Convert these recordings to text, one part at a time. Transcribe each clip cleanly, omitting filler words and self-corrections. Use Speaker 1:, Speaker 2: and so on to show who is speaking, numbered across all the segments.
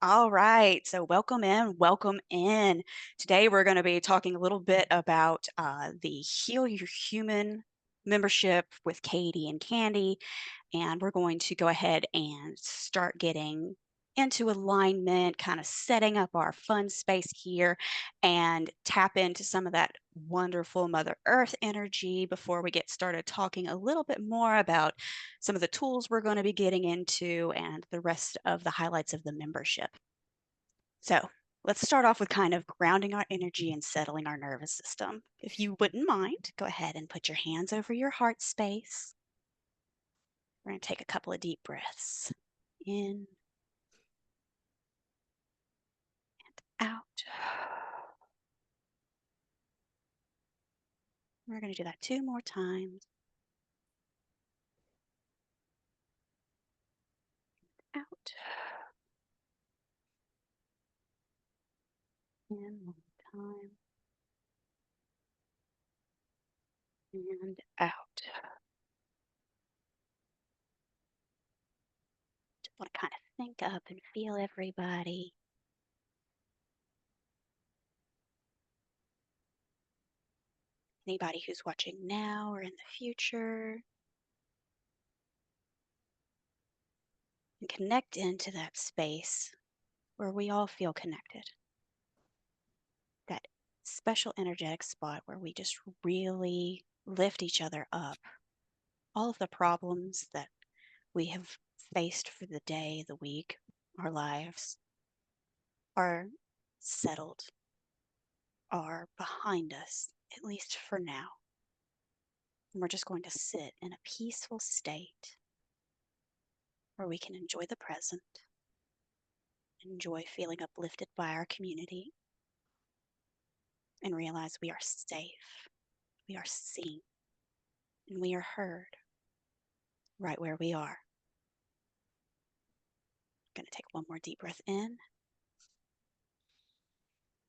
Speaker 1: All right. So, welcome in. Welcome in. Today, we're going to be talking a little bit about the Heal Your Human membership with Katie and Kandi. And we're going to go ahead and start getting into alignment, kind of setting up our fun space here and tap into some of that wonderful Mother Earth energy before we get started talking a little bit more about some of the tools we're going to be getting into and the rest of the highlights of the membership. So let's start off with kind of grounding our energy and settling our nervous system. If you wouldn't mind, go ahead and put your hands over your heart space. We're going to take a couple of deep breaths in and out. We're going to do that 2 more times. Out. In one more time. And out. Just want to kind of think up and feel everybody. Anybody who's watching now or in the future. And connect into that space where we all feel connected. That special energetic spot where we just really lift each other up. All of the problems that we have faced for the day, the week, our lives are settled, are behind us, at least for now. And we're just going to sit in a peaceful state where we can enjoy the present, enjoy feeling uplifted by our community, and realize we are safe, we are seen, and we are heard right where we are. I'm going to take one more deep breath in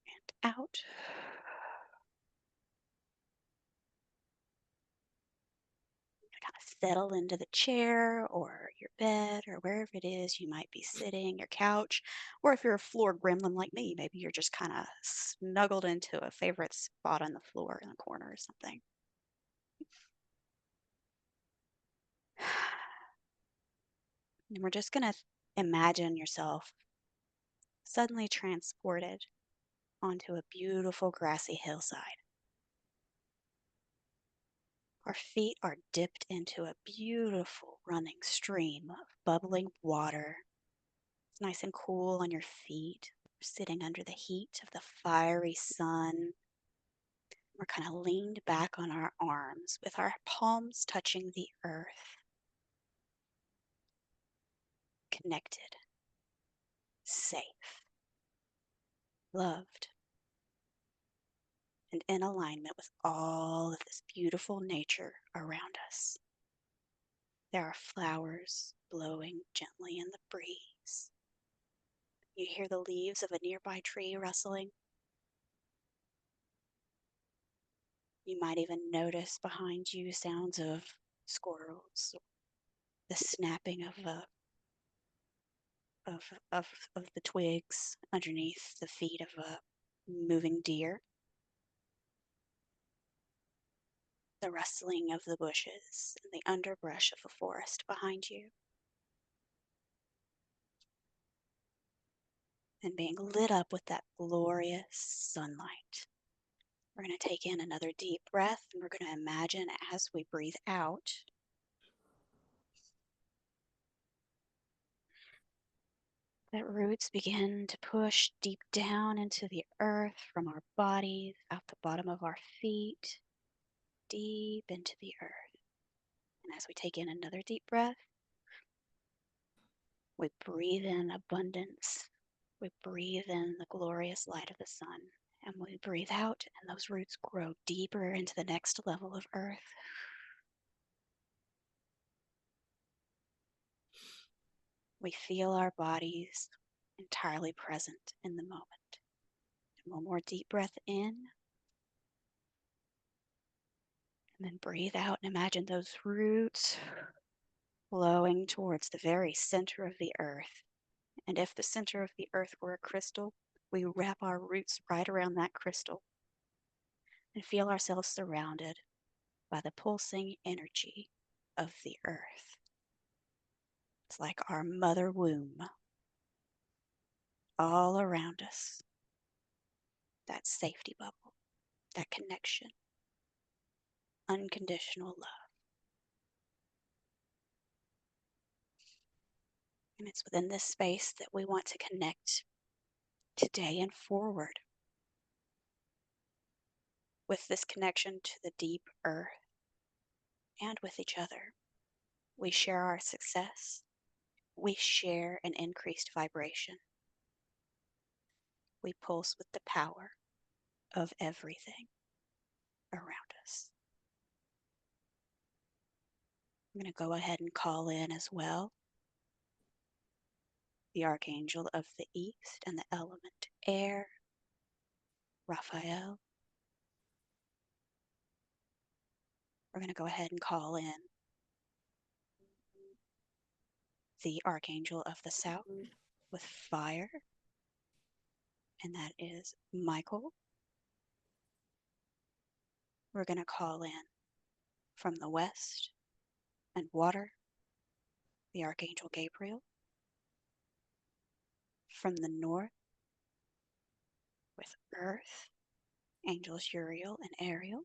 Speaker 1: and out. Kind of settle into the chair or your bed or wherever it is you might be sitting, your couch, or if you're a floor gremlin like me, maybe you're just kind of snuggled into a favorite spot on the floor in the corner or something. And we're just going to imagine yourself suddenly transported onto a beautiful grassy hillside. Our feet are dipped into a beautiful running stream of bubbling water. It's nice and cool on your feet. We're sitting under the heat of the fiery sun. We're kind of leaned back on our arms with our palms touching the earth. Connected, safe, loved, and in alignment with all of this beautiful nature around us. There are flowers blowing gently in the breeze. You hear the leaves of a nearby tree rustling. You might even notice behind you sounds of squirrels, the snapping of the twigs underneath the feet of a moving deer, the rustling of the bushes and the underbrush of the forest behind you, and being lit up with that glorious sunlight. We're going to take in another deep breath, and we're going to imagine as we breathe out that roots begin to push deep down into the earth from our bodies, out the bottom of our feet, deep into the earth. And as we take in another deep breath, we breathe in abundance. We breathe in the glorious light of the sun. And we breathe out, and those roots grow deeper into the next level of earth. We feel our bodies entirely present in the moment. And one more deep breath in. And then breathe out and imagine those roots flowing towards the very center of the earth And if the center of the earth were a crystal, we wrap our roots right around that crystal and feel ourselves surrounded by the pulsing energy of the earth. It's like our mother womb all around us. That safety bubble, that connection, unconditional love. And it's within this space that we want to connect today and forward with this connection to the deep earth and with each other. We share our success. We share an increased vibration. We pulse with the power of everything around us. I'm going to go ahead and call in as well the Archangel of the East and the element air, Raphael. We're going to go ahead and call in the Archangel of the South with fire, and that is Michael. We're going to call in from the West and water, the Archangel Gabriel. From the North with earth, angels Uriel and Ariel.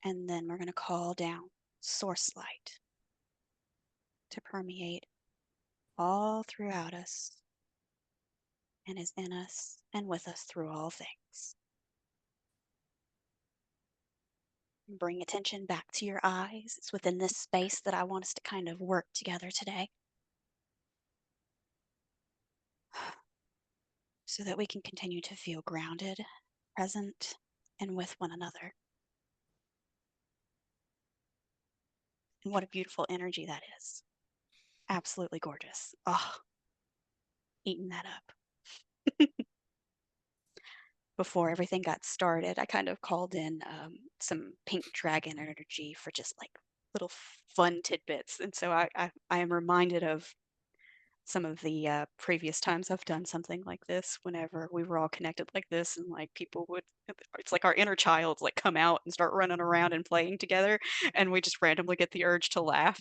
Speaker 1: And then we're going to call down source light to permeate all throughout us and is in us and with us through all things. Bring attention back to your eyes. It's within this space that I want us to kind of work together today, so that we can continue to feel grounded, present, and with one another. And what a beautiful energy that is. Absolutely gorgeous. Oh, eating that up. Before everything got started, I kind of called in some pink dragon energy for just like little fun tidbits. And so I am reminded of some of the previous times I've done something like this, whenever we were all connected like this, and like people would, it's like our inner child like come out and start running around and playing together, and we just randomly get the urge to laugh.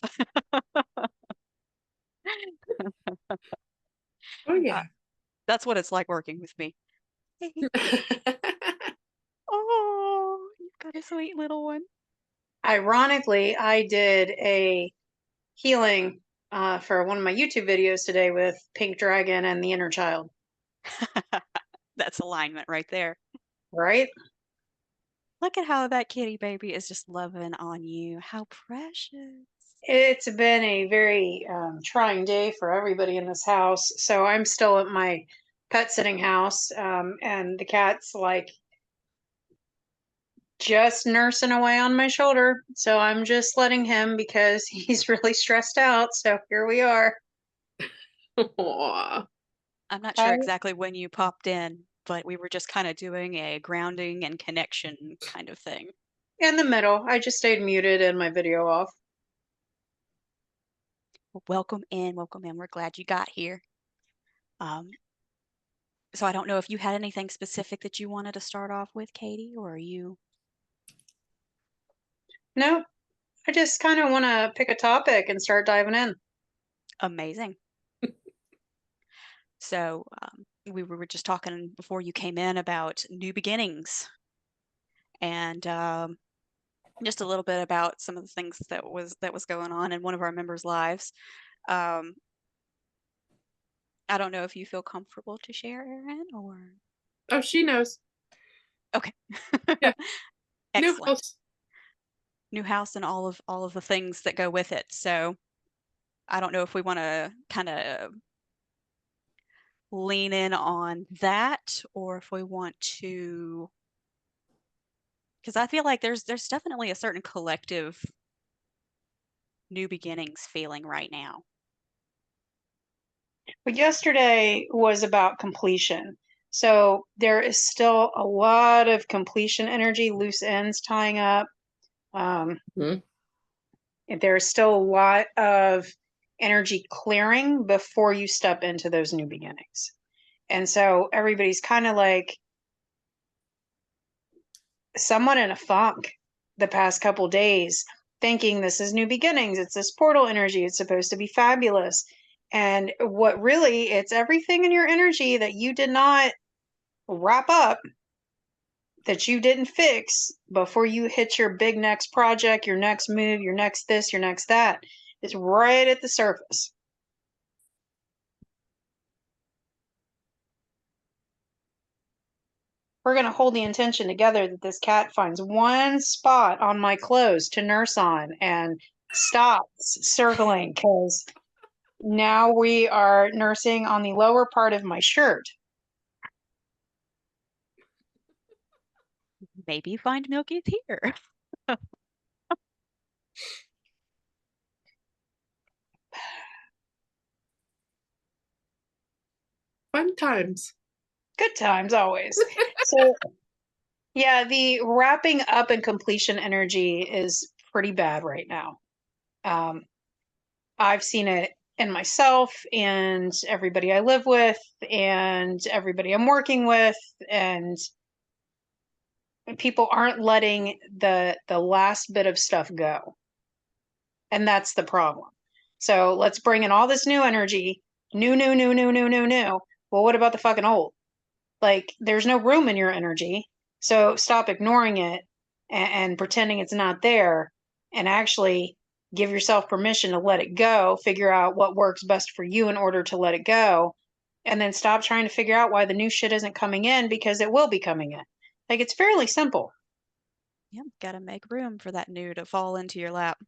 Speaker 2: Oh, yeah.
Speaker 1: That's what it's like working with me. Oh, you've got a sweet little one.
Speaker 3: Ironically, I did a healing for one of my YouTube videos today with Pink Dragon and the Inner Child.
Speaker 1: That's alignment right there.
Speaker 3: Right?
Speaker 1: Look at how that kitty baby is just loving on you. How precious.
Speaker 3: It's been a very trying day for everybody in this house. So I'm still at my pet sitting house, and the cat's like just nursing away on my shoulder. So I'm just letting him because he's really stressed out. So here we are.
Speaker 2: Aw.
Speaker 1: I'm not sure exactly when you popped in, but we were just kind of doing a grounding and connection kind of thing.
Speaker 3: In the middle, I just stayed muted and my video off.
Speaker 1: Well, welcome in, welcome in. We're glad you got here. So I don't know if you had anything specific that you wanted to start off with, Katie, or are you?
Speaker 3: Nope. I just kind of want to pick a topic and start diving in.
Speaker 1: Amazing. So we were just talking before you came in about new beginnings, and just a little bit about some of the things that was going on in one of our members' lives. I don't know if you feel comfortable to share, Erin, or
Speaker 2: Oh, she knows.
Speaker 1: okay.
Speaker 2: Yeah. New
Speaker 1: Excellent.
Speaker 2: house.
Speaker 1: New house and all of the things that go with it. So I don't know if we want to kind of lean in on that, or if we want to, because I feel like there's definitely a certain collective new beginnings feeling right now.
Speaker 3: But yesterday was about completion. So there is still a lot of completion energy, loose ends tying up.
Speaker 2: Mhm.
Speaker 3: There's still a lot of energy clearing before you step into those new beginnings. And so everybody's kind of like somewhat in a funk the past couple days, thinking this is new beginnings. It's this portal energy. It's supposed to be fabulous. And what really, it's everything in your energy that you did not wrap up, that you didn't fix before you hit your big next project, your next move, your next this, your next that. It's right at the surface. We're going to hold the intention together that this cat finds one spot on my clothes to nurse on and stops circling, because now we are nursing on the lower part of my shirt.
Speaker 1: Maybe find Milky's here.
Speaker 2: Fun times.
Speaker 3: Good times always. So yeah, the wrapping up and completion energy is pretty bad right now. I've seen it in myself and everybody I live with and everybody I'm working with, and people aren't letting the last bit of stuff go. And that's the problem. So let's bring in all this new energy, new. Well, what about the fucking old? Like, there's no room in your energy. So stop ignoring it and pretending it's not there, and actually give yourself permission to let it go, figure out what works best for you in order to let it go, and then stop trying to figure out why the new shit isn't coming in, because it will be coming in. Like, it's fairly simple.
Speaker 1: Yeah, gotta make room for that new to fall into your lap.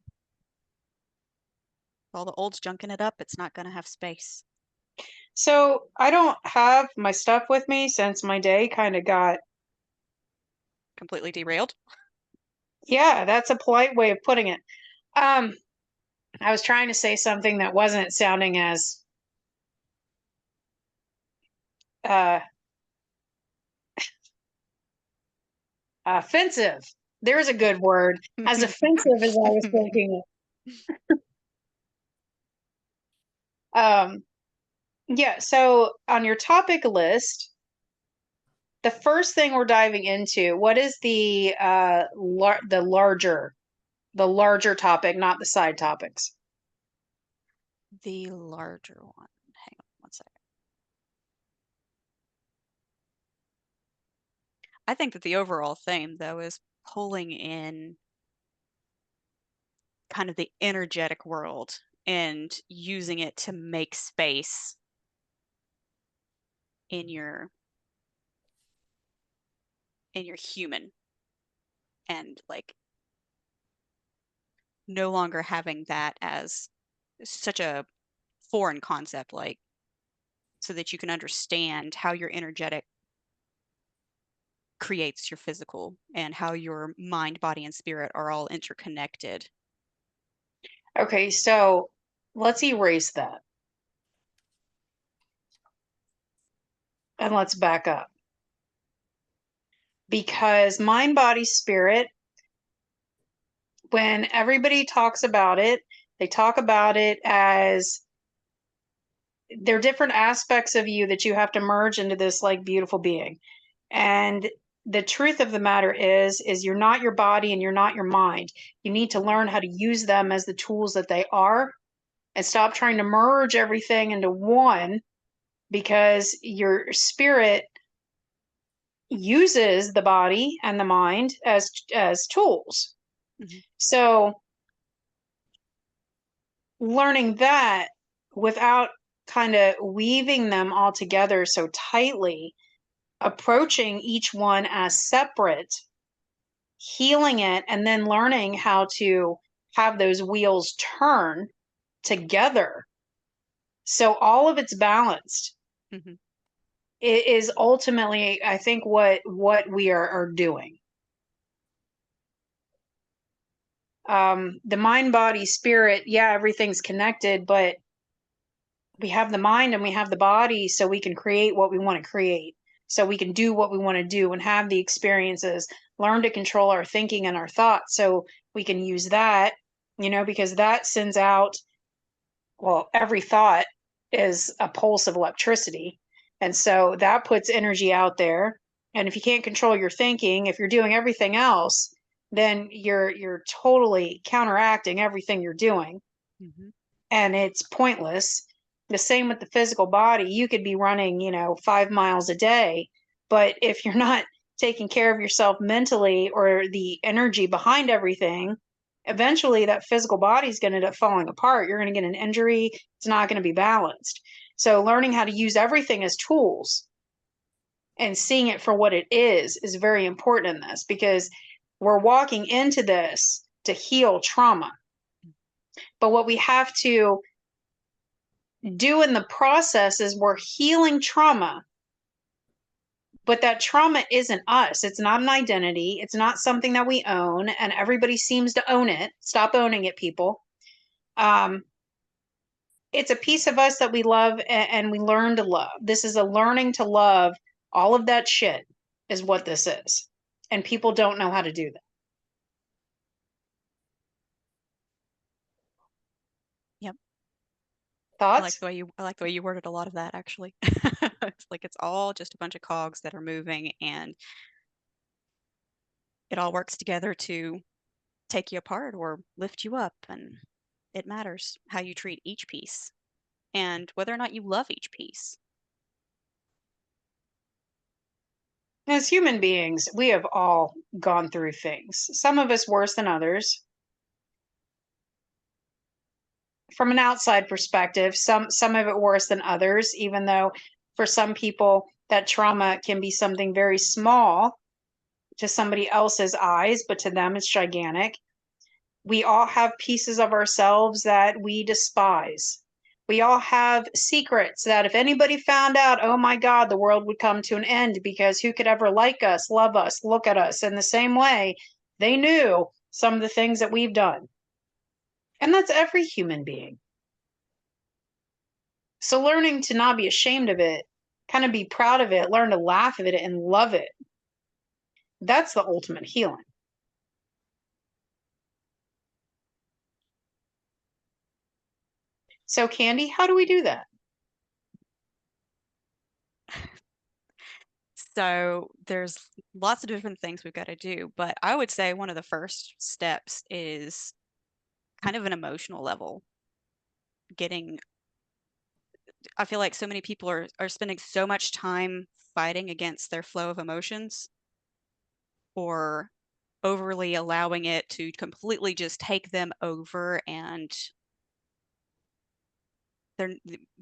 Speaker 1: All the old's junking it up, it's not gonna have space.
Speaker 3: So I don't have my stuff with me since my day kind of got,
Speaker 1: Completely derailed.
Speaker 3: yeah, that's a polite way of putting it. I was trying to say something that wasn't sounding as uh, offensive. There's a good word. As offensive as I was thinking it. Yeah, so on your topic list, the first thing we're diving into, what is the larger topic, not the side topics?
Speaker 1: The larger one. Hang on one second. I think that the overall theme, though, is pulling in kind of the energetic world and using it to make space in your human, and like no longer having that as such a foreign concept, like, so that you can understand how your energetic creates your physical and how your mind, body, and spirit are all interconnected.
Speaker 3: Okay, so let's erase that and let's back up. Because mind, body, spirit, when everybody talks about it, they talk about it as there are different aspects of you that you have to merge into this like beautiful being. And the truth of the matter is you're not your body and you're not your mind. You need to learn how to use them as the tools that they are, and stop trying to merge everything into one, because your spirit uses the body and the mind as tools.
Speaker 1: Mm-hmm.
Speaker 3: So learning that without kind of weaving them all together so tightly, approaching each one as separate, healing it, and then learning how to have those wheels turn together so all of it's balanced.
Speaker 1: Mm-hmm.
Speaker 3: It is ultimately, I think, what we are doing. The mind, body, spirit, yeah, everything's connected, but we have the mind and we have the body so we can create what we want to create, so we can do what we want to do and have the experiences, learn to control our thinking and our thoughts so we can use that, because that sends out Well, every thought is a pulse of electricity. And so that puts energy out there. And if you can't control your thinking, if you're doing everything else, then you're totally counteracting everything you're doing.
Speaker 1: Mm-hmm.
Speaker 3: And it's pointless. The same with the physical body. You could be running, 5 miles a day, but if you're not taking care of yourself mentally or the energy behind everything, eventually that physical body is going to end up falling apart. You're going to get an injury. It's not going to be balanced. So learning how to use everything as tools and seeing it for what it is very important in this, because we're walking into this to heal trauma. But what we have to do in the process is we're healing trauma, but that trauma isn't us. It's not an identity. It's not something that we own, and everybody seems to own it. Stop owning it, people. Um, it's a piece of us that we love and we learn to love. This is a learning to love all of that shit, is what this is. And people don't know how to do that.
Speaker 1: Yep.
Speaker 3: Thoughts?
Speaker 1: I like the way you worded a lot of that actually. It's like it's all just a bunch of cogs that are moving and it all works together to take you apart or lift you up, and it matters how you treat each piece and whether or not you love each piece.
Speaker 3: As human beings, we have all gone through things, some of us worse than others. From an outside perspective, some of it worse than others, even though for some people that trauma can be something very small to somebody else's eyes, but to them it's gigantic. We all have pieces of ourselves that we despise. We all have secrets that if anybody found out, oh my God, the world would come to an end, because who could ever like us, love us, look at us in the same way? They knew some of the things that we've done. And that's every human being. So learning to not be ashamed of it, kind of be proud of it, learn to laugh at it and love it. That's the ultimate healing. So Kandi, how do we do that?
Speaker 1: So there's lots of different things we've got to do, but I would say one of the first steps is kind of an emotional level. Getting, I feel like so many people are spending so much time fighting against their flow of emotions or overly allowing it to completely just take them over, and they're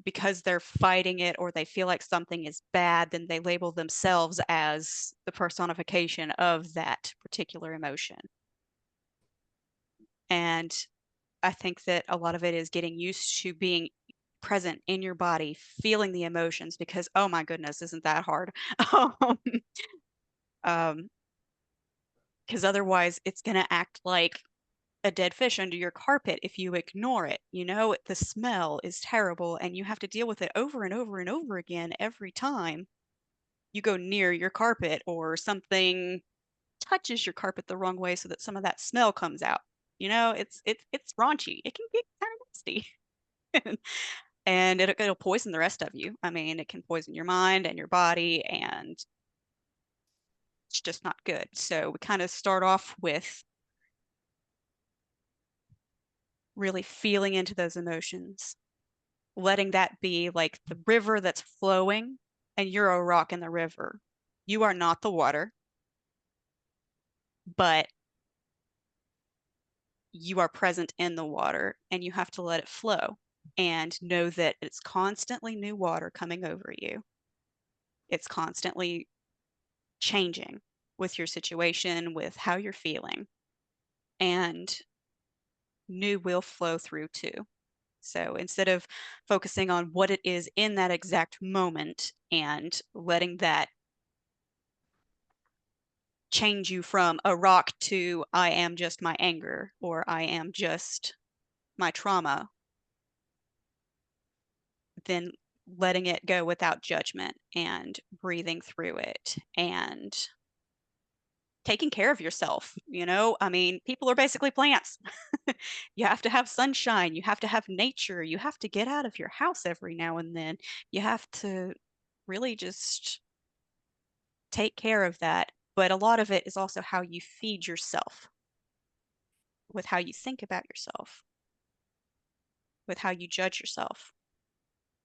Speaker 1: because they're fighting it or they feel like something is bad, then they label themselves as the personification of that particular emotion. And I think that a lot of it is getting used to being present in your body, feeling the emotions, because oh my goodness, isn't that hard? Um, because otherwise it's going to act like a dead fish under your carpet if you ignore it. You know, the smell is terrible and you have to deal with it over and over and over again every time you go near your carpet or something touches your carpet the wrong way so that some of that smell comes out. You know, it's raunchy. It can get kind of nasty. And it'll poison the rest of you. I mean, it can poison your mind and your body, and it's just not good. So we kind of start off with really feeling into those emotions, letting that be like the river that's flowing, and you're a rock in the river. You are not the water, but you are present in the water and you have to let it flow and know that it's constantly new water coming over you. It's constantly changing with your situation, with how you're feeling, and new will flow through too. So instead of focusing on what it is in that exact moment and letting that change you from a rock to I am just my anger or I am just my trauma, then letting it go without judgment and breathing through it and taking care of yourself. I mean, people are basically plants. You have to have sunshine, you have to have nature, you have to get out of your house every now and then. You have to really just take care of that. But a lot of it is also how you feed yourself, with how you think about yourself, with how you judge yourself.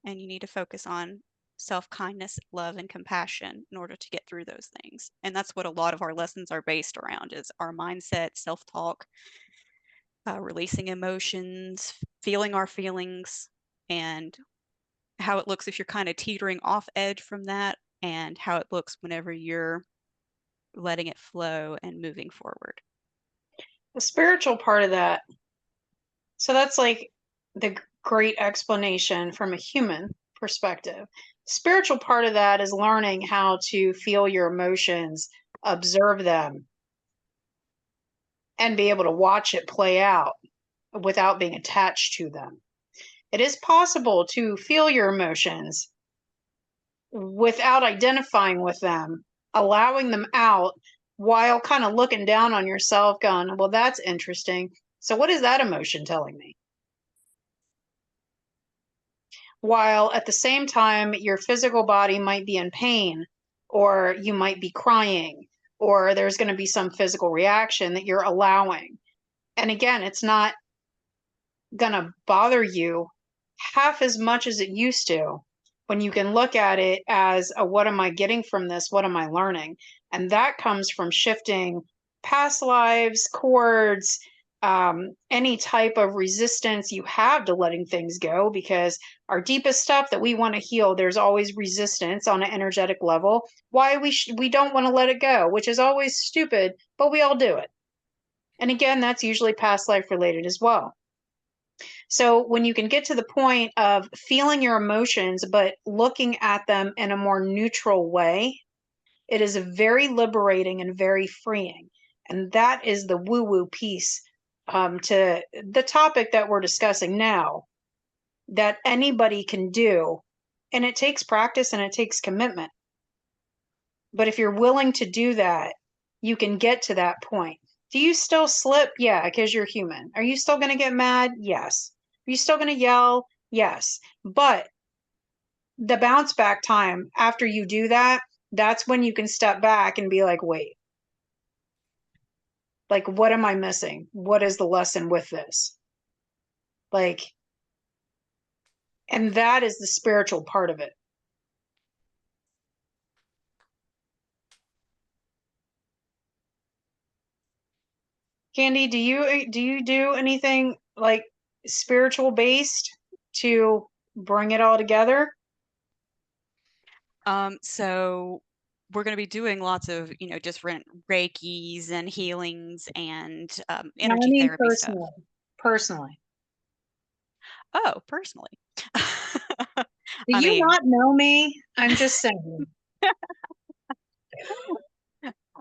Speaker 1: And you need to focus on self-kindness, love, and compassion in order to get through those things. And that's what a lot of our lessons are based around, is our mindset, self-talk, releasing emotions, feeling our feelings, and how it looks if you're kind of teetering off edge from that, and how it looks whenever you're letting it flow and moving forward.
Speaker 3: The spiritual part of that, so that's like the great explanation from a human perspective. Spiritual part of that is learning how to feel your emotions, observe them, and be able to watch it play out without being attached to them. It is possible to feel your emotions without identifying with them, allowing them out while kind of looking down on yourself, going, well, that's interesting. So, what is that emotion telling me? While at the same time, your physical body might be in pain, or you might be crying, or there's going to be some physical reaction that you're allowing. And again, it's not going to bother you half as much as it used to when you can look at it as a, what am I getting from this? What am I learning? And that comes from shifting past lives, cords, any type of resistance you have to letting things go, because our deepest stuff that we want to heal, there's always resistance on an energetic level. Why we don't want to let it go, which is always stupid, but we all do it. And again, that's usually past life related as well. So when you can get to the point of feeling your emotions, but looking at them in a more neutral way, it is very liberating and very freeing. And that is the woo-woo piece to the topic that we're discussing now, that anybody can do. And it takes practice and it takes commitment. But if you're willing to do that, you can get to that point. Do you still slip? Yeah, because you're human. Are you still going to get mad? Yes. Are you still going to yell? Yes. But the bounce back time after you do that, that's when you can step back and be like, wait, like, what am I missing? What is the lesson with this? Like, and that is the spiritual part of it. Kandi, do you do anything like spiritual based to bring it all together?
Speaker 1: So we're going to be doing lots of, different Reikis and healings and
Speaker 3: No, I
Speaker 1: energy
Speaker 3: mean
Speaker 1: therapy stuff.
Speaker 3: personally. Personally.
Speaker 1: Oh, personally.
Speaker 3: Do
Speaker 1: I
Speaker 3: you
Speaker 1: mean,
Speaker 3: not know me? I'm just saying.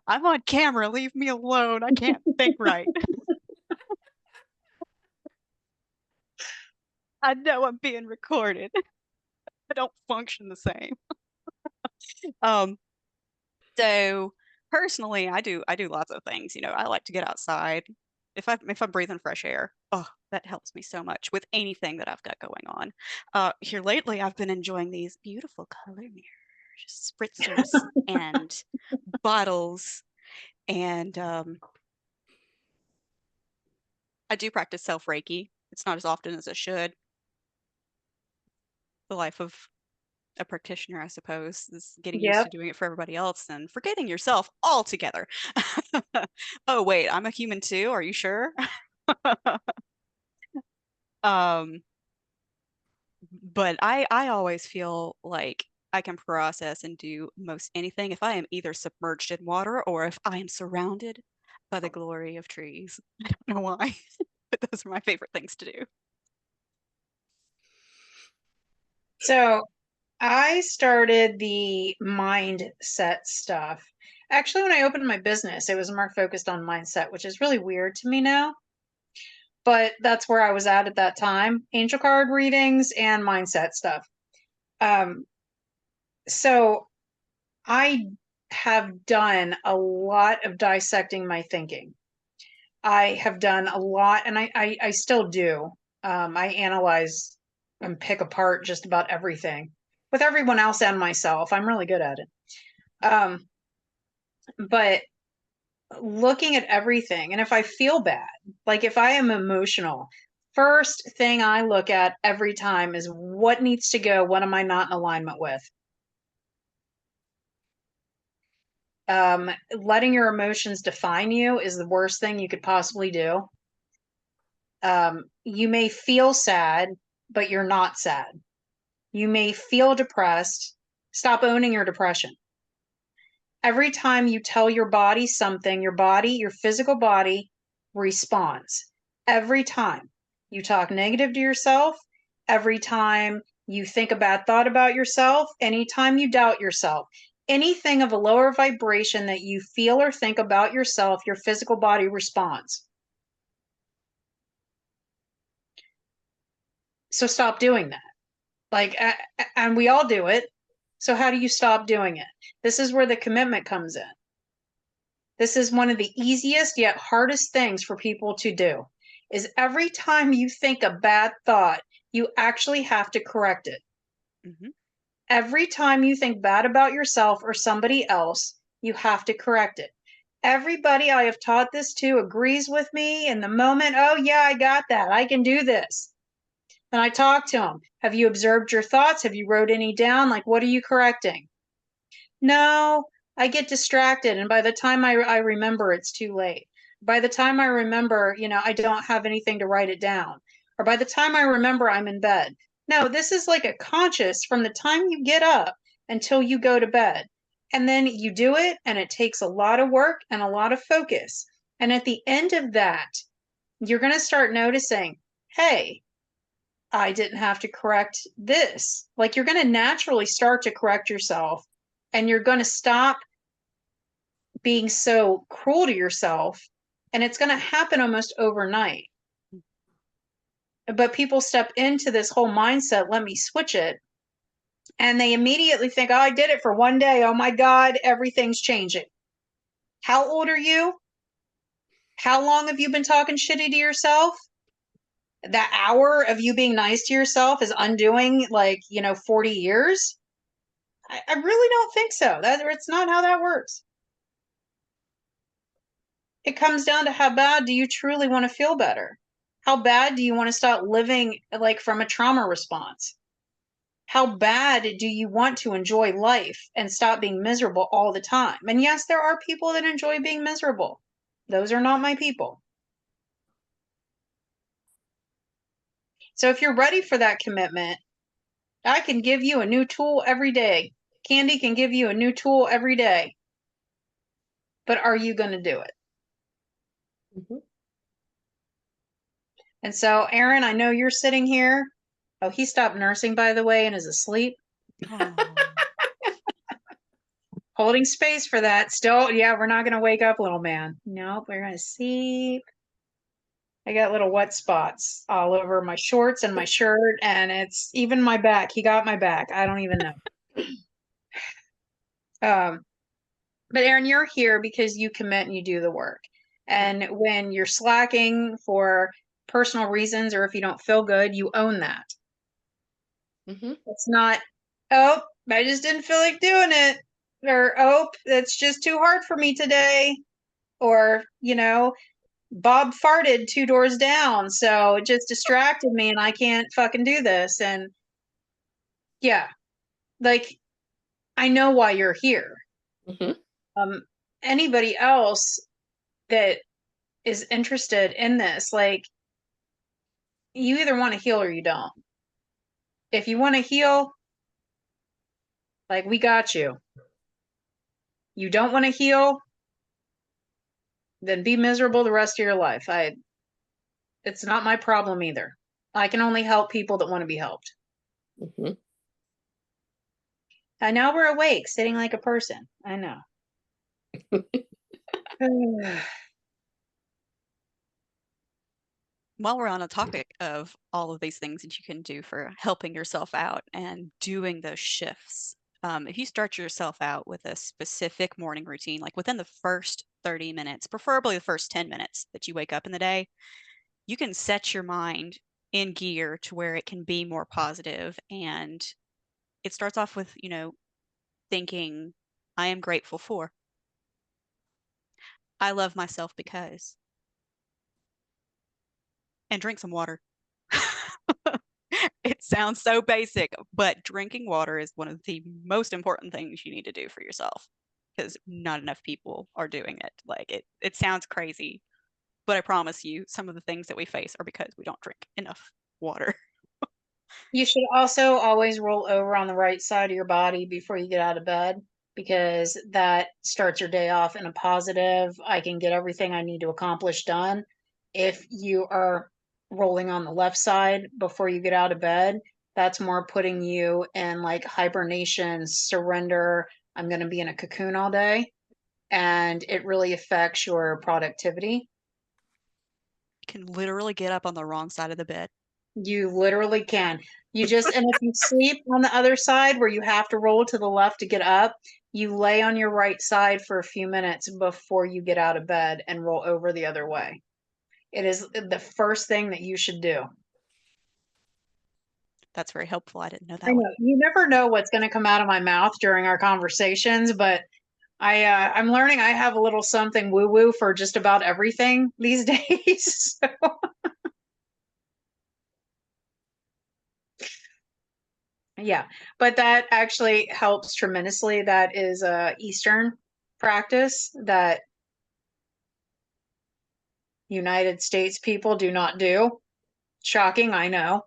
Speaker 1: I'm on camera. Leave me alone. I can't think right. I know I'm being recorded. I don't function the same. Um, so personally, I do lots of things. I like to get outside. If I'm breathing fresh air, oh, that helps me so much with anything that I've got going on. Here lately, I've been enjoying these beautiful color mirrors, spritzers, and bottles, and I do practice self Reiki. It's not as often as it should. The life of a practitioner, I suppose, is getting used to
Speaker 3: Yep.
Speaker 1: doing it for everybody else and forgetting yourself altogether. Oh, wait, I'm a human too. Are you sure? Um, but I always feel like I can process and do most anything if I am either submerged in water or if I am surrounded by the glory of trees. I don't know why, but those are my favorite things to do.
Speaker 3: So I started the mindset stuff. Actually, when I opened my business, it was more focused on mindset, which is really weird to me now. But that's where I was at that time. Angel card readings and mindset stuff. Um, so I have done a lot of dissecting my thinking. I have done a lot, and I still do. I analyze and pick apart just about everything with everyone else and myself. I'm really good at it. But looking at everything, and if I feel bad, like if I am emotional, first thing I look at every time is what needs to go, what am I not in alignment with? Letting your emotions define you is the worst thing you could possibly do. You may feel sad, but you're not sad. You may feel depressed. Stop owning your depression. Every time you tell your body something, your body, your physical body responds. Every time you talk negative to yourself, every time you think a bad thought about yourself, anytime you doubt yourself, anything of a lower vibration that you feel or think about yourself, your physical body responds. So stop doing that. Like, and we all do it. So how do you stop doing it? This is where the commitment comes in. This is one of the easiest yet hardest things for people to do, is every time you think a bad thought, you actually have to correct it.
Speaker 1: Mm-hmm.
Speaker 3: Every time you think bad about yourself or somebody else, you have to correct it. Everybody I have taught this to agrees with me in the moment. Oh, yeah, I got that. I can do this. And I talk to them. Have you observed your thoughts? Have you wrote any down? Like, what are you correcting? No, I get distracted. And by the time I remember, it's too late. By the time I remember, I don't have anything to write it down. Or by the time I remember, I'm in bed. No, this is like a conscious from the time you get up until you go to bed. And then you do it, and it takes a lot of work and a lot of focus. And at the end of that, you're going to start noticing, hey, I didn't have to correct this. Like you're going to naturally start to correct yourself, and you're going to stop being so cruel to yourself, and it's going to happen almost overnight. But people step into this whole mindset, let me switch it, and they immediately think, oh, I did it for one day. Oh my God, everything's changing. How old are you? How long have you been talking shitty to yourself? That hour of you being nice to yourself is undoing 40 years. I really don't think so. It's not how that works. It comes down to how bad do you truly want to feel better? How bad do you want to stop living like from a trauma response? How bad do you want to enjoy life and stop being miserable all the time? And yes, there are people that enjoy being miserable. Those are not my people. So if you're ready for that commitment, I can give you a new tool every day. Kandi can give you a new tool every day. But are you going to do it?
Speaker 2: Mm-hmm.
Speaker 3: And so, Aaron, I know you're sitting here. Oh, he stopped nursing, by the way, and is asleep.
Speaker 1: Oh.
Speaker 3: Holding space for that. Still, yeah, we're not going to wake up, little man. Nope, we're going to sleep. I got little wet spots all over my shorts and my shirt, and it's even my back. He got my back. I don't even know. But Aaron, you're here because you commit and you do the work. And when you're slacking for personal reasons or if you don't feel good, you own that.
Speaker 2: Mm-hmm.
Speaker 3: It's not, oh, I just didn't feel like doing it. Or, oh, it's just too hard for me today. Or, Bob farted 2 doors down, so it just distracted me and I can't fucking do this. And yeah, like I know why you're here.
Speaker 2: Mm-hmm.
Speaker 3: Anybody else that is interested in this, like you either want to heal or you don't. If you want to heal, like we got you. You don't want to heal, then be miserable the rest of your life. It's not my problem either. I can only help people that want to be helped.
Speaker 2: Mm-hmm.
Speaker 3: And now we're awake, sitting like a person. I know.
Speaker 1: While we're on a topic of all of these things that you can do for helping yourself out and doing those shifts if you start yourself out with a specific morning routine, like within the first 30 minutes, preferably the first 10 minutes that you wake up in the day, you can set your mind in gear to where it can be more positive. And it starts off with, thinking, I am grateful for. I love myself because, and drink some water. It sounds so basic, but drinking water is one of the most important things you need to do for yourself because not enough people are doing it. Like it sounds crazy, but I promise you, some of the things that we face are because we don't drink enough water.
Speaker 3: You should also always roll over on the right side of your body before you get out of bed because that starts your day off in a positive. I can get everything I need to accomplish done. If you are rolling on the left side before you get out of bed, that's more putting you in like hibernation, surrender. I'm going to be in a cocoon all day. And it really affects your productivity.
Speaker 1: You can literally get up on the wrong side of the bed.
Speaker 3: You literally can. You just, and if you sleep on the other side where you have to roll to the left to get up, you lay on your right side for a few minutes before you get out of bed and roll over the other way. It is the first thing that you should do.
Speaker 1: That's very helpful. I didn't know
Speaker 3: I
Speaker 1: that one.
Speaker 3: know you never know what's going to come out of my mouth during our conversations, but I'm learning I have a little something woo woo for just about everything these days. So, yeah, but that actually helps tremendously. That is a Eastern practice that United States people do not do. Shocking, I know.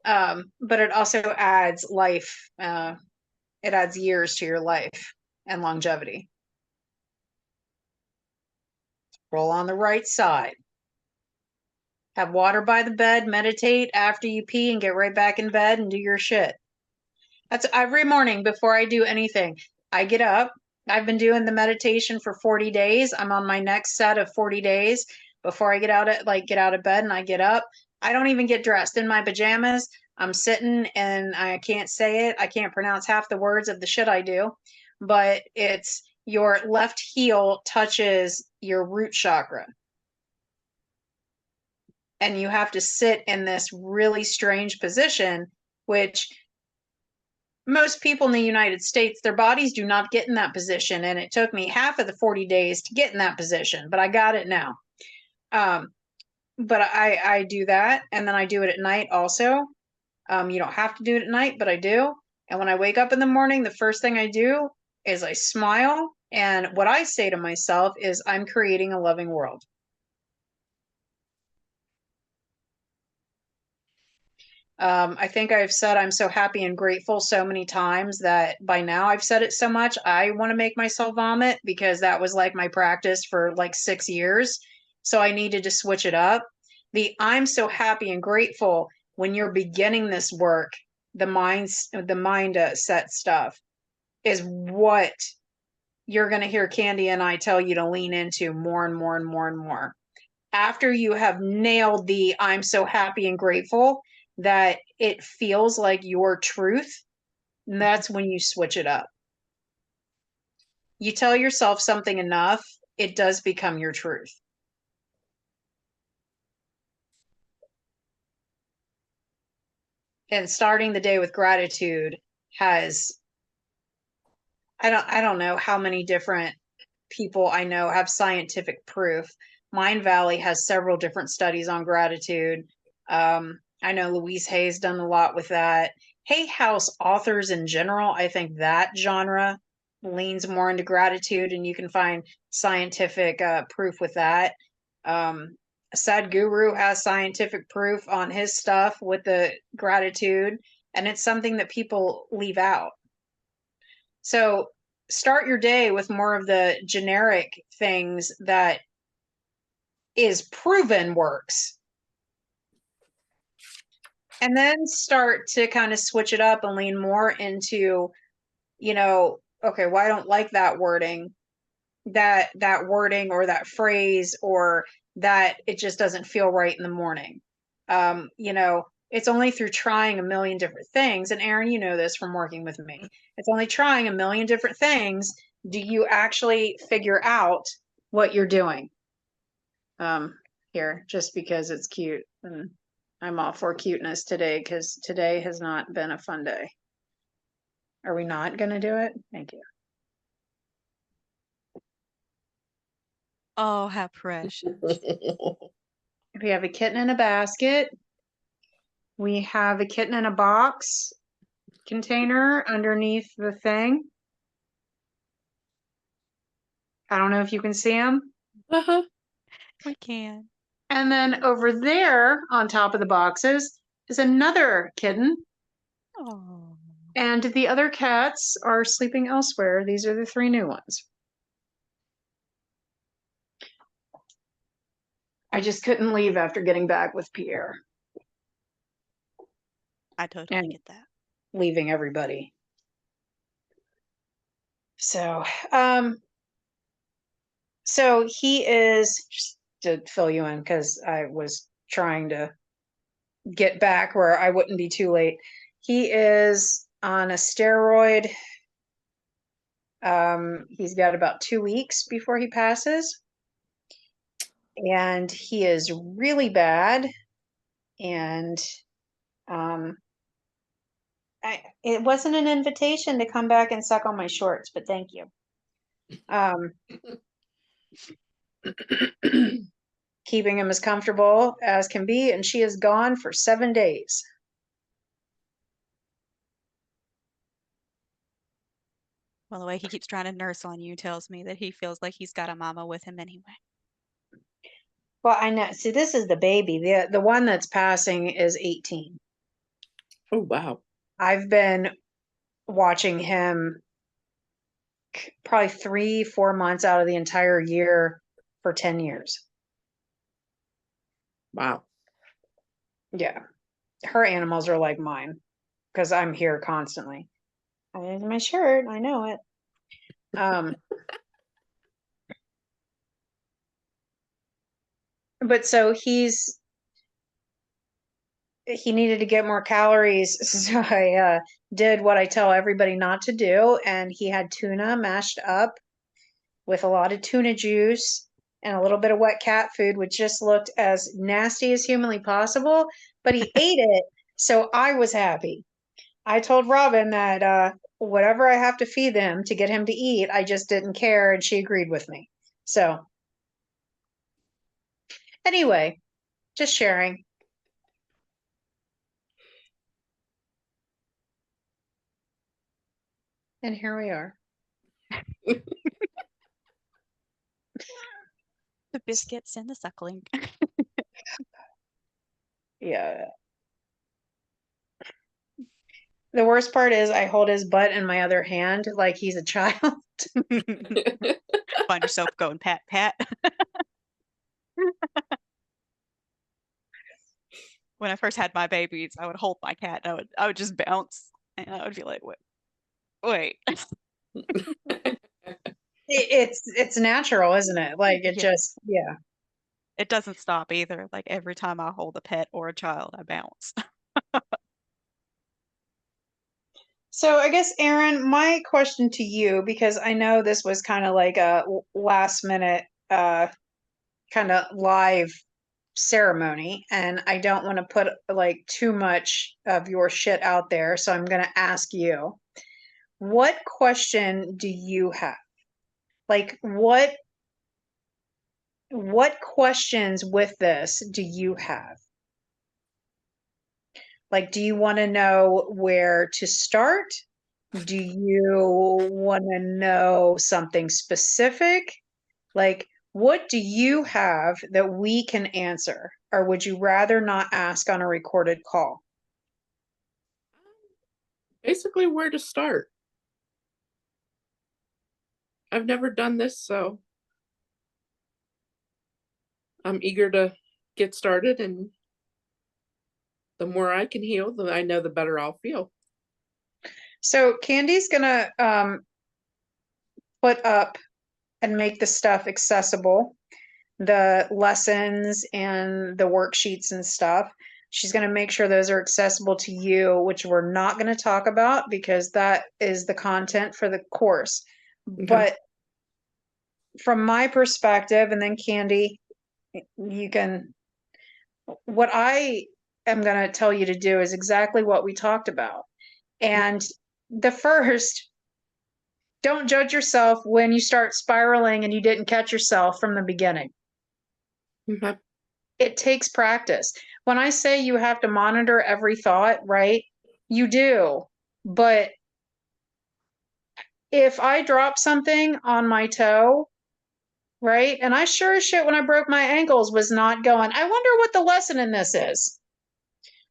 Speaker 3: But it also adds life. It adds years to your life and longevity. Roll on the right side. Have water by the bed, meditate after you pee, and get right back in bed and do your shit. That's every morning before I do anything. I get up. I've been doing the meditation for 40 days. I'm on my next set of 40 days before I get out of bed and I get up. I don't even get dressed in my pajamas. I'm sitting and I can't say it. I can't pronounce half the words of the shit I do, but it's your left heel touches your root chakra. And you have to sit in this really strange position, which most people in the United States, their bodies do not get in that position. And it took me half of the 40 days to get in that position, but I got it now. But I do that. And then I do it at night also. You don't have to do it at night, but I do. And when I wake up in the morning, the first thing I do is I smile. And what I say to myself is, I'm creating a loving world. I think I've said I'm so happy and grateful so many times that by now I've said it so much, I want to make myself vomit because that was like my practice for like 6 years. So I needed to switch it up. The I'm so happy and grateful when you're beginning this work, the mindset stuff is what you're going to hear Kandi and I tell you to lean into more and more and more and more after you have nailed the I'm so happy and grateful that it feels like your truth, and that's when you switch it up. You tell yourself something enough, it does become your truth. And starting the day with gratitude has I don't know how many different people I know have scientific proof. Mind Valley has several different studies on gratitude. I know Louise Hay's done a lot with that. Hay House authors in general, I think that genre leans more into gratitude, and you can find scientific proof with that. Sadhguru has scientific proof on his stuff with the gratitude, and it's something that people leave out. So start your day with more of the generic things that is proven works. And then start to kind of switch it up and lean more into, okay, well, I don't like that wording, that wording or that phrase, or that it just doesn't feel right in the morning. it's only through trying a million different things. And Aaron, you know this from working with me. It's only trying a million different things do you actually figure out what you're doing. Here, just because it's cute. And I'm all for cuteness today because today has not been a fun day. Are we not going to do it? Thank you.
Speaker 1: Oh, how precious.
Speaker 3: We have a kitten in a basket. We have a kitten in a box container underneath the thing. I don't know if you can see him.
Speaker 2: Uh-huh.
Speaker 1: We can.
Speaker 3: And then over there on top of the boxes is another kitten.
Speaker 1: Oh.
Speaker 3: And the other cats are sleeping elsewhere. These are the 3 new ones. I just couldn't leave after getting back with Pierre
Speaker 1: I totally
Speaker 3: and
Speaker 1: get that.
Speaker 3: leaving everybody. So, so he is, just to fill you in, because I was trying to get back where I wouldn't be too late. He is on a steroid. He's got about 2 weeks before he passes. And he is really bad. And it wasn't an invitation to come back and suck on my shorts, but thank you. Keeping him as comfortable as can be, and she is gone for 7 days.
Speaker 1: Well, the way he keeps trying to nurse on you tells me that he feels like he's got a mama with him anyway.
Speaker 3: Well, I know. See, this is the baby. The one that's passing is 18.
Speaker 2: Oh, wow.
Speaker 3: I've been watching him probably 3-4 months out of the entire year for 10 years.
Speaker 2: Wow.
Speaker 3: Yeah. Her animals are like mine because I'm here constantly. There's my shirt. I know it. But so he needed to get more calories. So I did what I tell everybody not to do. And he had tuna mashed up with a lot of tuna juice and a little bit of wet cat food, which just looked as nasty as humanly possible. But he ate it. So I was happy. I told Robin that whatever I have to feed him to get him to eat, I just didn't care. And she agreed with me. So anyway, just sharing. And here we are.
Speaker 1: The biscuits and the suckling.
Speaker 3: Yeah. The worst part is I hold his butt in my other hand like he's a child.
Speaker 1: Find yourself going pat pat. When I first had my babies, I would hold my cat and I would just bounce and I would be like, wait.
Speaker 3: It's natural, isn't it? Like it
Speaker 1: Yeah.
Speaker 3: just, yeah.
Speaker 1: It doesn't stop either. Like every time I hold a pet or a child, I bounce.
Speaker 3: So I guess Aaron, my question to you, because I know this was kind of like a last minute kind of live ceremony, and I don't want to put like too much of your shit out there, so I'm going to ask you, what question do you have? Like what questions with this do you have? Like, do you want to know where to start? Do you want to know something specific? Like, what do you have that we can answer? Or would you rather not ask on a recorded call?
Speaker 2: Basically, where to start. I've never done this, so I'm eager to get started, and the more I can heal, I know the better I'll feel.
Speaker 3: So Candy's gonna put up and make the stuff accessible, the lessons and the worksheets and stuff. She's going to make sure those are accessible to you, which we're not going to talk about because that is the content for the course.
Speaker 2: Okay.
Speaker 3: But from my perspective, and then Kandi, you can, what I am going to tell you to do is exactly what we talked about. And the first, don't judge yourself when you start spiraling and you didn't catch yourself from the beginning.
Speaker 2: Okay.
Speaker 3: It takes practice. When I say you have to monitor every thought, right? You do. But if I drop something on my toe, right? And I sure as shit when I broke my ankles was not going, I wonder what the lesson in this is.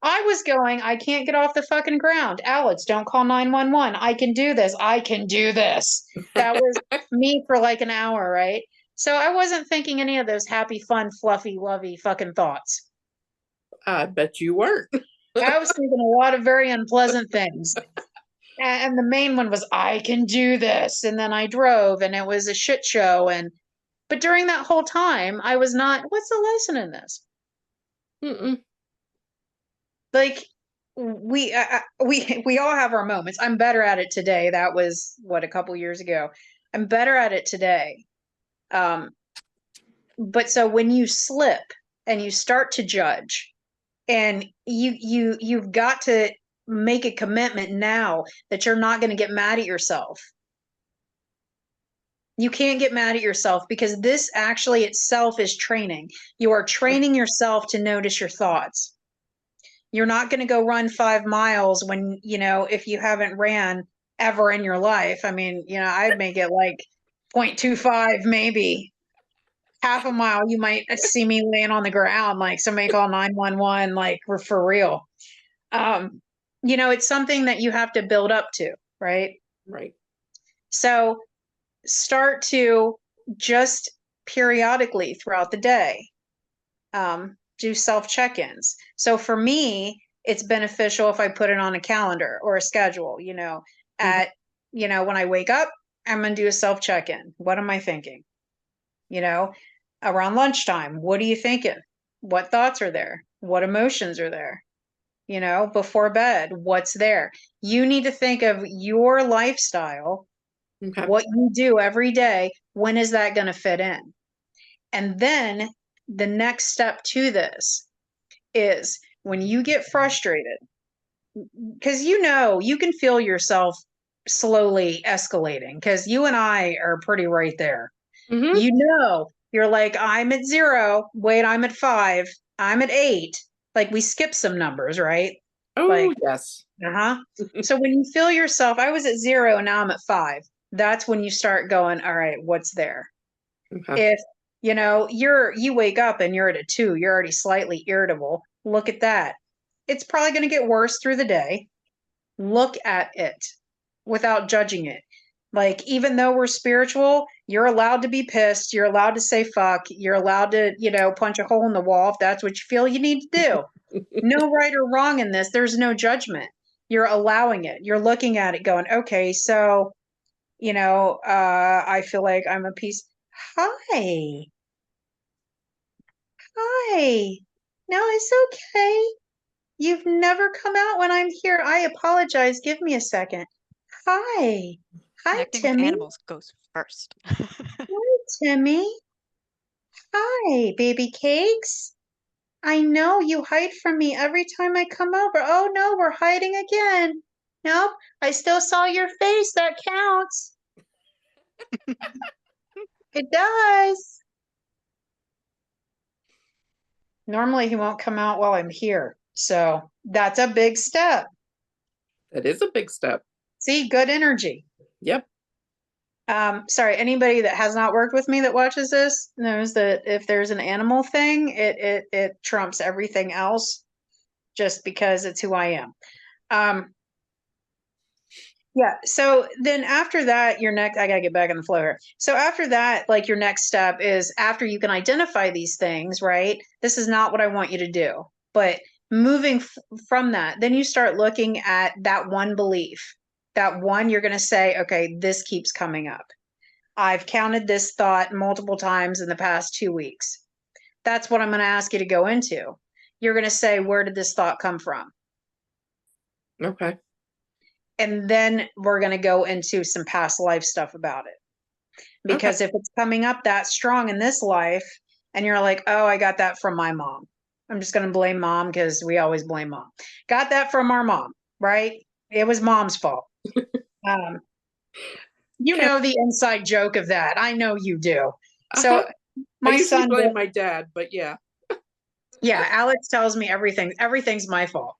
Speaker 3: I was going, I can't get off the fucking ground. Alex, don't call 911. I can do this. I can do this. That was me for like an hour, right? So I wasn't thinking any of those happy, fun, fluffy, lovey fucking thoughts.
Speaker 2: I bet you weren't.
Speaker 3: I was thinking a lot of very unpleasant things. And the main one was, I can do this. And then I drove and it was a shit show. But during that whole time, I was not, what's the lesson in this?
Speaker 2: Mm-mm.
Speaker 3: Like, we all have our moments. I'm better at it today. That was what, a couple years ago. I'm better at it today. But so when you slip and you start to judge, and you've got to make a commitment now that you're not going to get mad at yourself. You can't get mad at yourself because this actually itself is training. You are training yourself to notice your thoughts. You're not going to go run 5 miles when, if you haven't ran ever in your life. I mean, I'd make it like 0.25, maybe half a mile. You might see me laying on the ground, like somebody call 911, like we're for real. It's something that you have to build up to, right?
Speaker 2: Right.
Speaker 3: So start to just periodically throughout the day do self check-ins. So for me, it's beneficial if I put it on a calendar or a schedule, at, when I wake up, I'm going to do a self check-in. What am I thinking? Around lunchtime, what are you thinking? What thoughts are there? What emotions are there? Before bed, what's there? You need to think of your lifestyle,
Speaker 2: Okay.
Speaker 3: what you do every day. When is that going to fit in? And then the next step to this is when you get frustrated, because you can feel yourself slowly escalating, because you and I are pretty right there.
Speaker 2: Mm-hmm.
Speaker 3: You're like, I'm at 0. Wait, I'm at 5. I'm at 8. Like we skip some numbers, right?
Speaker 2: Oh,
Speaker 3: Like,
Speaker 2: yes.
Speaker 3: So when you feel yourself, I was at 0 and now I'm at 5. That's when you start going, all right, what's there?
Speaker 2: Okay.
Speaker 3: If you wake up and you're at a 2, you're already slightly irritable. Look at that. It's probably going to get worse through the day. Look at it without judging it. Like, even though we're spiritual, you're allowed to be pissed. You're allowed to say fuck. You're allowed to, punch a hole in the wall if that's what you feel you need to do. No right or wrong in this. There's no judgment. You're allowing it. You're looking at it going, okay, so, I feel like I'm a piece. Hi. Hi. No, it's okay. You've never come out when I'm here. I apologize. Give me a second. Hi. Hi,
Speaker 1: Connecting with
Speaker 3: Timmy.
Speaker 1: animals goes first.
Speaker 3: Hi, Timmy. Hi, baby cakes. I know you hide from me every time I come over. Oh no, we're hiding again. Nope, I still saw your face. That counts. It does. Normally he won't come out while I'm here. So that's a big step.
Speaker 2: That is a big step.
Speaker 3: See, good energy.
Speaker 2: Yep.
Speaker 3: Sorry, anybody that has not worked with me that watches this knows that if there's an animal thing, it trumps everything else just because it's who I am. Yeah. So then after that, I gotta get back on the flow here. So after that, like your next step is after you can identify these things, right? This is not what I want you to do. But moving from that, then you start looking at that one belief. That one, you're going to say, okay, this keeps coming up. I've counted this thought multiple times in the past 2 weeks. That's what I'm going to ask you to go into. you're going to say, where did this thought come from?
Speaker 2: Okay.
Speaker 3: And then we're going to go into some past life stuff about it.
Speaker 2: Okay.
Speaker 3: Because if it's coming up that strong in this life and you're like, oh, I got that from my mom. I'm just going to blame mom because we always blame mom. Got that from our mom, right? It was mom's fault. Um, you
Speaker 2: Okay.
Speaker 3: know the inside joke of that. I know you do.
Speaker 2: Uh-huh.
Speaker 3: So
Speaker 2: I
Speaker 3: my
Speaker 2: usually
Speaker 3: son,
Speaker 2: blame my dad, but yeah.
Speaker 3: yeah, Alex tells me everything's my fault.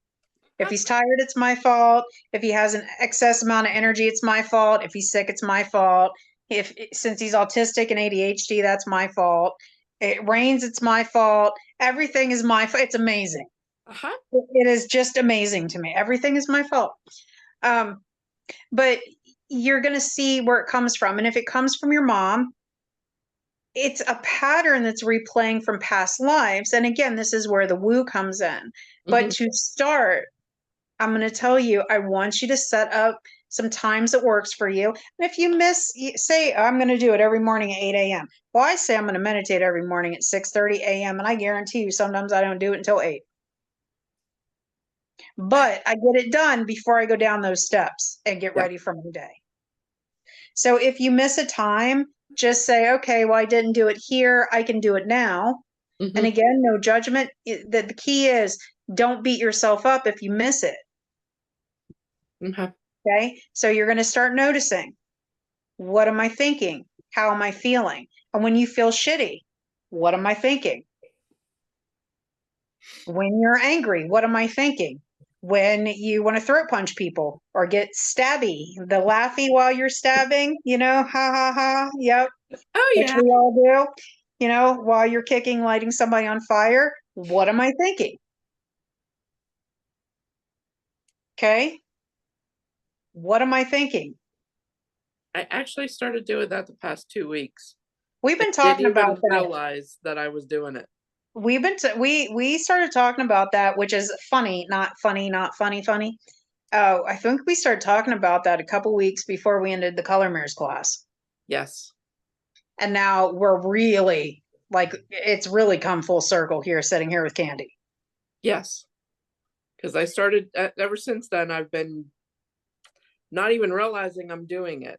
Speaker 3: If he's tired, it's my fault. If he has an excess amount of energy, it's my fault. If he's sick, it's my fault. If since he's autistic and ADHD, that's my fault. It rains, it's my fault. Everything is my fault. It's amazing.
Speaker 2: Uh-huh.
Speaker 3: It is just amazing to me. Everything is my fault. Um, but you're going to see where it comes from. And if it comes from your mom, it's a pattern that's replaying from past lives. And again, this is where the woo comes in. But to start, I'm going to tell you, I want you to set up some times that works for you. And if you miss, say, I'm going to do it every morning at 8 a.m. Well, I say I'm going to meditate every morning at 6:30 a.m. And I guarantee you, sometimes I don't do it until 8. But I get it done before I go down those steps and get
Speaker 2: Yeah.
Speaker 3: ready for my day. So if you miss a time, just say, okay, well, I didn't do it here. I can do it now. And again, no judgment. The key is don't beat yourself up if you miss it.
Speaker 2: Okay.
Speaker 3: Okay. So you're going to start noticing, what am I thinking? How am I feeling? And when you feel shitty, what am I thinking? When you're angry, what am I thinking? When you want to throat punch people or get stabby, the laughy while you're stabbing, ha ha ha. Yep.
Speaker 2: Oh
Speaker 3: Which
Speaker 2: yeah.
Speaker 3: we all do, while you're kicking, lighting somebody on fire. What am I thinking? Okay. What am I thinking?
Speaker 2: I actually started doing that the past 2 weeks.
Speaker 3: We've been
Speaker 2: Didn't
Speaker 3: talking about
Speaker 2: even
Speaker 3: that.
Speaker 2: realize that I was doing it.
Speaker 3: We started talking about that, which is funny, not funny, not funny, funny. Oh, I think we started talking about that a couple weeks before we ended the color mirrors class.
Speaker 2: Yes.
Speaker 3: And now we're really it's really come full circle here, sitting here with Kandi.
Speaker 2: Yes. Because I started ever since then, I've been not even realizing I'm doing it.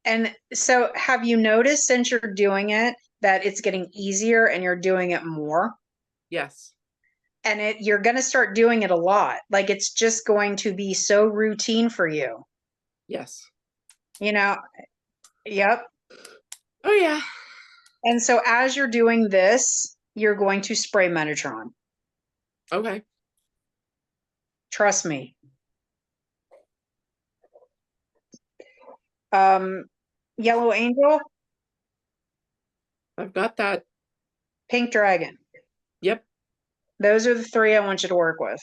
Speaker 3: And so have you noticed since you're doing it that it's getting easier and you're doing it more?
Speaker 2: Yes.
Speaker 3: And you're going to start doing it a lot. Like it's just going to be so routine for you.
Speaker 2: Yes.
Speaker 3: Yep.
Speaker 2: Oh yeah.
Speaker 3: And so as you're doing this, you're going to spray Metatron.
Speaker 2: Okay.
Speaker 3: Trust me. Yellow Angel,
Speaker 2: I've got that.
Speaker 3: Pink Dragon.
Speaker 2: Yep.
Speaker 3: Those are the three I want you to work with.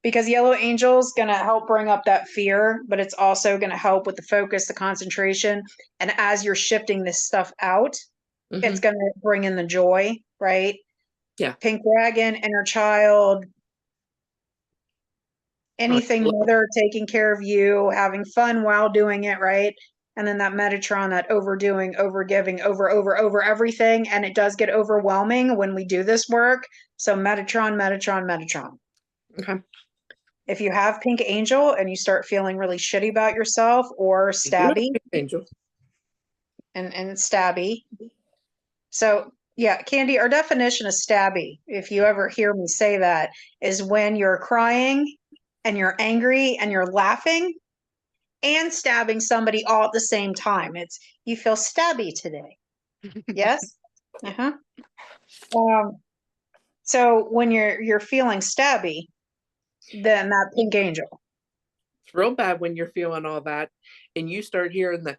Speaker 3: Because Yellow Angel's going to help bring up that fear, but it's also going to help with the focus, the concentration. And as you're shifting this stuff out, it's going to bring in the joy, right?
Speaker 2: Yeah.
Speaker 3: Pink Dragon, inner child, anything mother taking care of you, having fun while doing it, right? And then that Metatron, that overdoing, overgiving, over everything. And it does get overwhelming when we do this work. So Metatron, Metatron, Metatron.
Speaker 2: Okay.
Speaker 3: If you have Pink Angel and you start feeling really shitty about yourself or stabby,
Speaker 2: Angel.
Speaker 3: and stabby. So yeah, Kandi, our definition of stabby, if you ever hear me say that, is when you're crying and you're angry and you're laughing and stabbing somebody all at the same time. It's you feel stabby today. Yes? Uh-huh. So when you're feeling stabby, then that Pink Angel.
Speaker 2: It's real bad when you're feeling all that and you start hearing the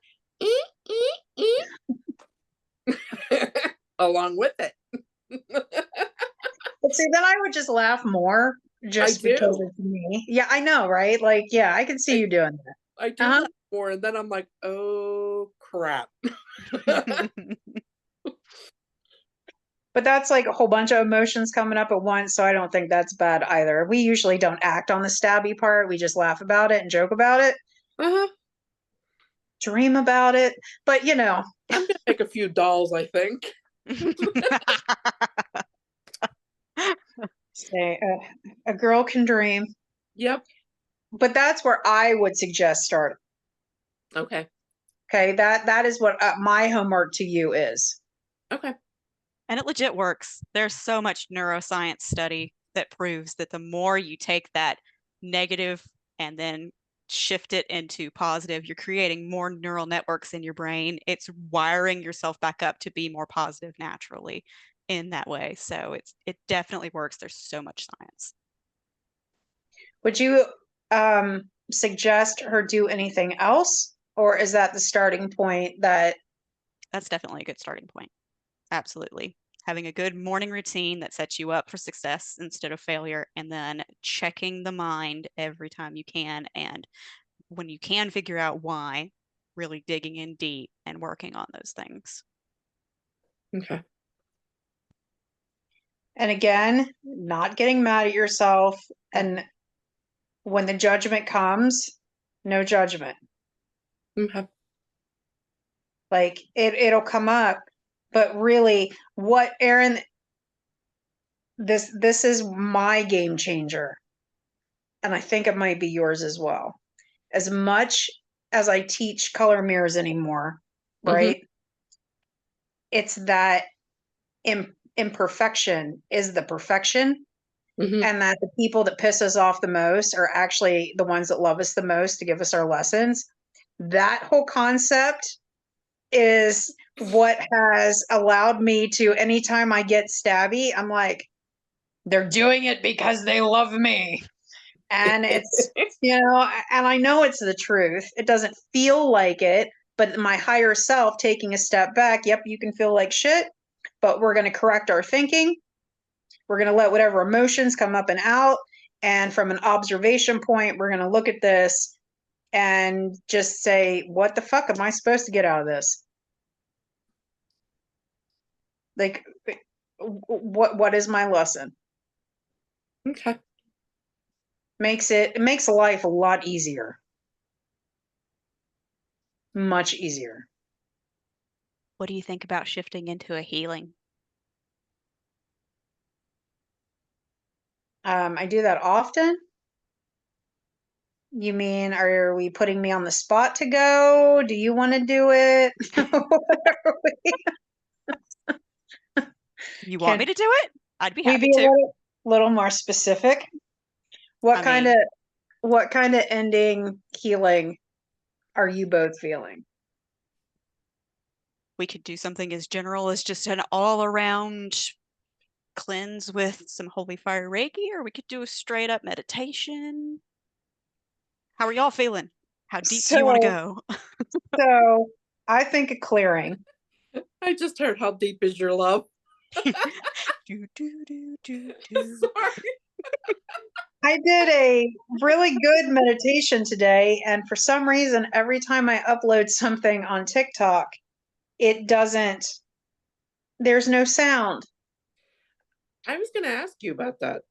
Speaker 2: along with it.
Speaker 3: But see, then I would just laugh more just because it's me. Yeah, I know, right? Like, yeah, I can see you doing that.
Speaker 2: I do laugh more, and then I'm like, oh crap.
Speaker 3: But that's like a whole bunch of emotions coming up at once, so I don't think that's bad either. We usually don't act on the stabby part. We just laugh about it and joke about it. Dream about it. But
Speaker 2: I'm gonna make a few dolls, I think.
Speaker 3: Say, a girl can dream,
Speaker 2: Yep.
Speaker 3: but that's where I would suggest starting.
Speaker 2: Okay.
Speaker 3: Okay, that is what my homework to you is.
Speaker 2: Okay.
Speaker 1: And it legit works. There's so much neuroscience study that proves that the more you take that negative and then shift it into positive, you're creating more neural networks in your brain. It's wiring yourself back up to be more positive naturally in that way. So it definitely works. There's so much science.
Speaker 3: Would you suggest her do anything else, or is that the starting point that
Speaker 1: That's definitely a good starting point. Absolutely. Having a good morning routine that sets you up for success instead of failure, and then checking the mind every time you can. And when you can figure out why, really digging in deep and working on those things.
Speaker 2: Okay.
Speaker 3: and again, not getting mad at yourself, and when the judgment comes, no judgment.
Speaker 2: Okay.
Speaker 3: Like it'll come up, but really what Erin, this is my game changer, and I think it might be yours as well. As much as I teach color mirrors anymore,
Speaker 2: Mm-hmm.
Speaker 3: right? It's that imperfection is the perfection,
Speaker 2: Mm-hmm.
Speaker 3: and that the people that piss us off the most are actually the ones that love us the most to give us our lessons. That whole concept is what has allowed me to, anytime I get stabby, I'm like, they're doing it because they love me. And it's, and I know it's the truth. It doesn't feel like it, but my higher self taking a step back, yep, you can feel like shit, but we're going to correct our thinking. We're going to let whatever emotions come up and out. And from an observation point, we're going to look at this and just say, what the fuck am I supposed to get out of this? Like, what is my lesson?
Speaker 2: Okay.
Speaker 3: It makes life a lot easier. Much easier.
Speaker 1: What do you think about shifting into a healing?
Speaker 3: I do that often. You mean, are we putting me on the spot to go? Do you want to do it?
Speaker 1: You want me
Speaker 3: Can
Speaker 1: to do it? I'd be
Speaker 3: we
Speaker 1: happy
Speaker 3: be a
Speaker 1: to.
Speaker 3: little more specific? What
Speaker 1: I
Speaker 3: kind of
Speaker 1: mean,
Speaker 3: what kind of ending healing are you both feeling?
Speaker 1: we could do something as general as just an all around cleanse with some holy fire Reiki, or we could do a straight up meditation. How are y'all feeling? How deep do you want to
Speaker 3: So,
Speaker 1: go?
Speaker 3: so I think a clearing.
Speaker 2: I just heard how deep is your love.
Speaker 1: do, do, do, do, do.
Speaker 2: Sorry.
Speaker 3: I did a really good meditation today, and for some reason, every time I upload something on TikTok, it doesn't, there's no sound.
Speaker 2: I was going to ask you about that.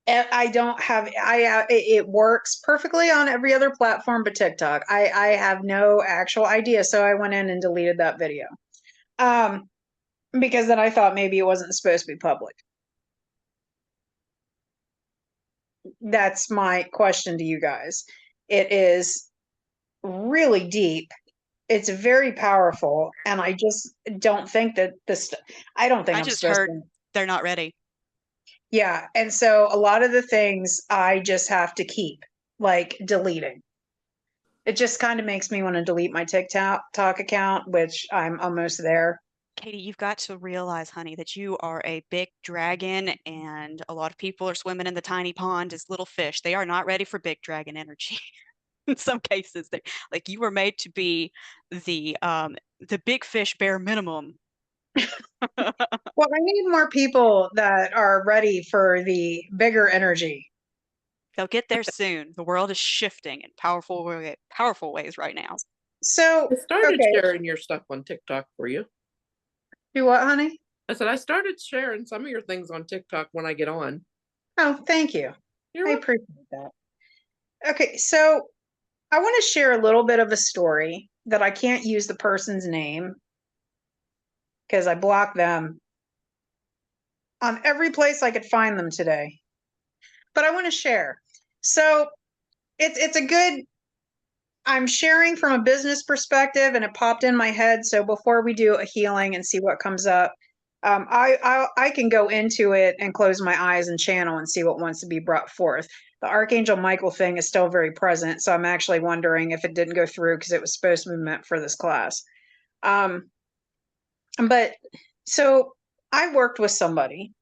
Speaker 3: I don't have, it works perfectly on every other platform but TikTok. I have no actual idea, so I went in and deleted that video. Because then I thought maybe it wasn't supposed to be public. That's my question to you guys. It is really deep. It's very powerful, and I just don't think that I don't think
Speaker 1: I
Speaker 3: I'm
Speaker 1: just
Speaker 3: supposed
Speaker 1: heard
Speaker 3: to.
Speaker 1: they're not ready.
Speaker 3: Yeah, and so a lot of the things I just have to keep, like deleting. It just kind of makes me want to delete my TikTok account, which I'm almost there.
Speaker 1: Katie, you've got to realize, honey, that you are a big dragon, and a lot of people are swimming in the tiny pond as little fish. They are not ready for big dragon energy. In some cases, they like you were made to be the big fish bare minimum.
Speaker 3: Well, I need more people that are ready for the bigger energy.
Speaker 1: They'll get there soon. The world is shifting in powerful ways right now.
Speaker 3: So,
Speaker 2: I started
Speaker 3: okay,
Speaker 2: sharing your stuff on TikTok for you.
Speaker 3: do what, honey?
Speaker 2: I said I started sharing some of your things on TikTok when I get on.
Speaker 3: Oh, thank you.
Speaker 2: You're
Speaker 3: I
Speaker 2: welcome.
Speaker 3: appreciate that. Okay, so I want to share a little bit of a story that I can't use the person's name because I blocked them on every place I could find them today. But I want to share. So it's a good, I'm sharing from a business perspective and it popped in my head. So before we do a healing and see what comes up, I can go into it and close my eyes and channel and see what wants to be brought forth. The Archangel Michael thing is still very present. So I'm actually wondering if it didn't go through because it was supposed to be meant for this class. But so I worked with somebody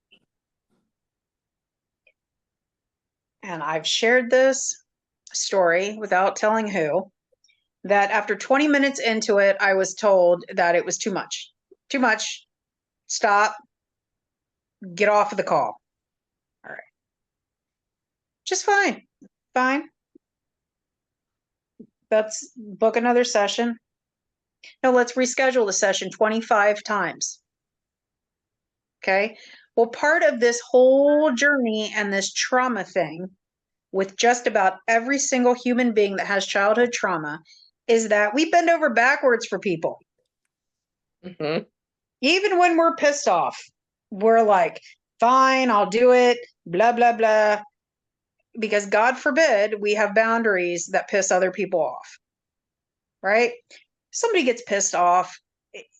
Speaker 3: and I've shared this story without telling who, that after 20 minutes into it, I was told that it was too much. Too much. Stop. Get off of the call. All right. Just fine. Fine. Let's book another session. No, let's reschedule the session 25 times. Okay. Well, part of this whole journey and this trauma thing with just about every single human being that has childhood trauma is that we bend over backwards for people.
Speaker 2: Mm-hmm.
Speaker 3: Even when we're pissed off, we're like, fine, I'll do it, blah, blah, blah. Because God forbid we have boundaries that piss other people off, right? Somebody gets pissed off,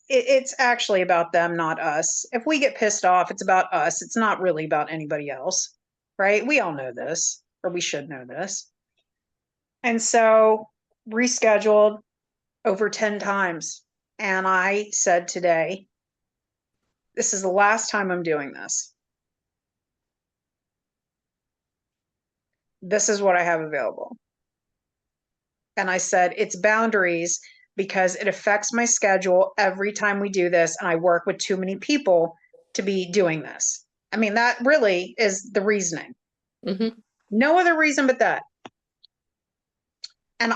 Speaker 3: it's actually about them, not us. If we get pissed off, it's about us. It's not really about anybody else, right? We all know this, or we should know this. And so rescheduled over 10 times. And I said today, this is the last time I'm doing this. This is what I have available. And I said, it's boundaries because it affects my schedule every time we do this. And I work with too many people to be doing this. I mean, that really is the reasoning.
Speaker 2: Mm-hmm.
Speaker 3: No other reason but that. And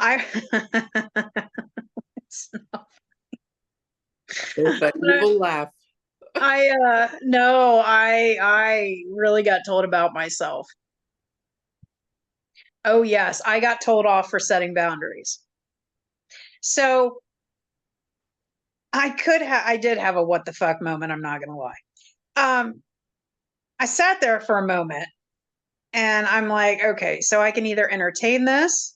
Speaker 2: There's that evil laugh.
Speaker 3: I really got told about myself. Oh yes, I got told off for setting boundaries. So I did have a what the fuck moment, I'm not gonna lie. I sat there for a moment and I'm like, okay, so I can either entertain this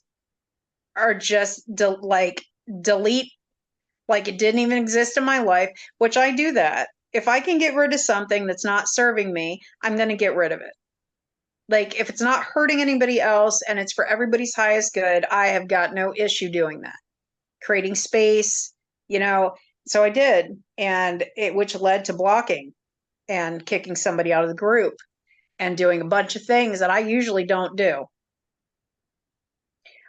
Speaker 3: or just delete like it didn't even exist in my life, which I do that. If I can get rid of something that's not serving me, I'm going to get rid of it. Like if it's not hurting anybody else and it's for everybody's highest good, I have got no issue doing that. Creating space, you know. So I did, and which led to blocking and kicking somebody out of the group and doing a bunch of things that I usually don't do.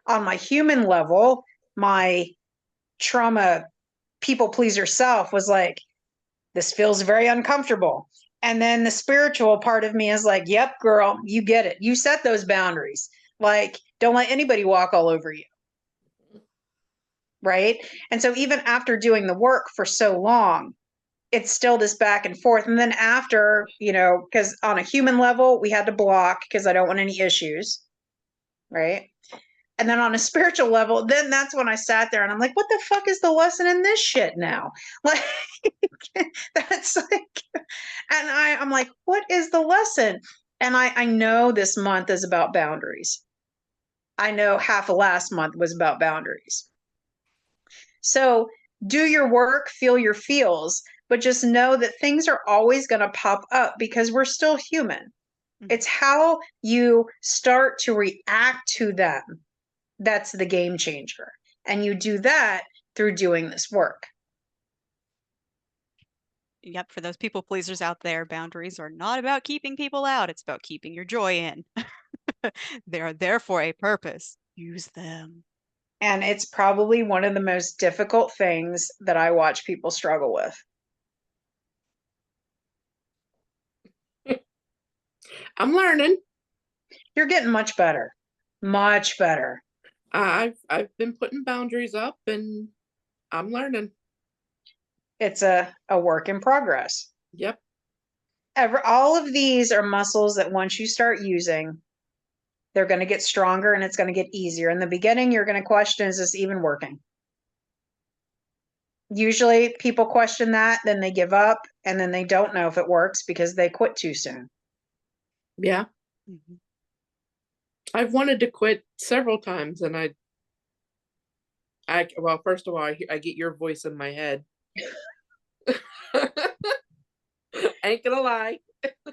Speaker 3: On my human level, my trauma people pleaser self was like, this feels very uncomfortable. And then the spiritual part of me is like, yep, girl, you get it. You set those boundaries. Like, don't let anybody walk all over you. Right. And so even after doing the work for so long, it's still this back and forth. And then after, you know, because on a human level, we had to block because I don't want any issues. Right. And then on a spiritual level, then that's when I sat there and I'm like, what the fuck is the lesson in this shit now? Like, that's like, and I'm like, what is the lesson? And I know this month is about boundaries. I know half of last month was about boundaries. So do your work, feel your feels, but just know that things are always going to pop up because we're still human. Mm-hmm. It's how you start to react to them that's the game changer. And you do that through doing this work.
Speaker 1: Yep, for those people pleasers out there, boundaries are not about keeping people out. It's about keeping your joy in. They are there for a purpose. Use them.
Speaker 3: And it's probably one of the most difficult things that I watch people struggle with.
Speaker 2: I'm learning.
Speaker 3: You're getting much better. Much better.
Speaker 2: I've been putting boundaries up and I'm learning.
Speaker 3: It's a work in progress.
Speaker 2: Yep.
Speaker 3: All of these are muscles that once you start using, they're going to get stronger and it's going to get easier. In the beginning, you're going to question, is this even working? Usually people question that, then they give up, and then they don't know if it works because they quit too soon.
Speaker 2: Yeah.
Speaker 1: Mhm.
Speaker 2: I've wanted to quit several times, and well, first of all, I get your voice in my head. Ain't gonna lie.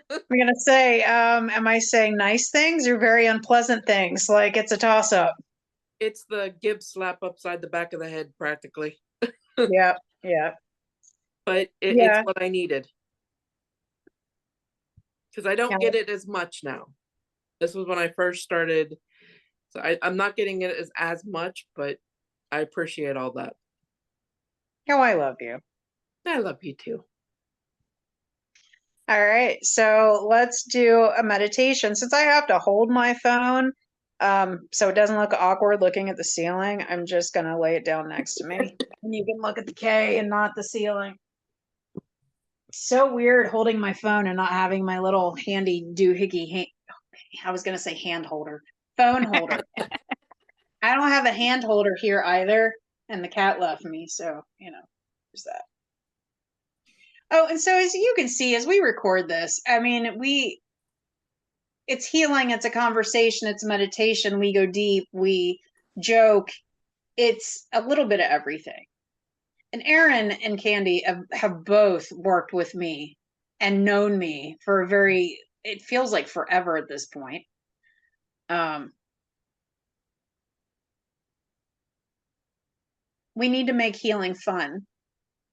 Speaker 3: I'm gonna say, am I saying nice things or very unpleasant things? Like it's a toss up.
Speaker 2: It's the Gibbs slap upside the back of the head, practically.
Speaker 3: Yeah, yeah,
Speaker 2: But it's
Speaker 3: yeah.
Speaker 2: what I needed. Because I don't get it as much now. This was when I first started. So I'm not getting it as much, but I appreciate all that.
Speaker 3: Oh, I love you.
Speaker 2: I love you too.
Speaker 3: All right, so let's do a meditation. Since I have to hold my phone, so it doesn't look awkward looking at the ceiling, I'm just gonna lay it down next to me. And you can look at the K and not the ceiling. So weird holding my phone and not having my little handy doohickey I was gonna say hand holder, phone holder. I don't have a hand holder here either, and the cat left me, so there's that. Oh, and so as you can see, as we record this, I mean, it's healing, it's a conversation, it's meditation, we go deep, we joke, it's a little bit of everything. And Aaron and Kandi have both worked with me and known me for it feels like forever at this point. We need to make healing fun.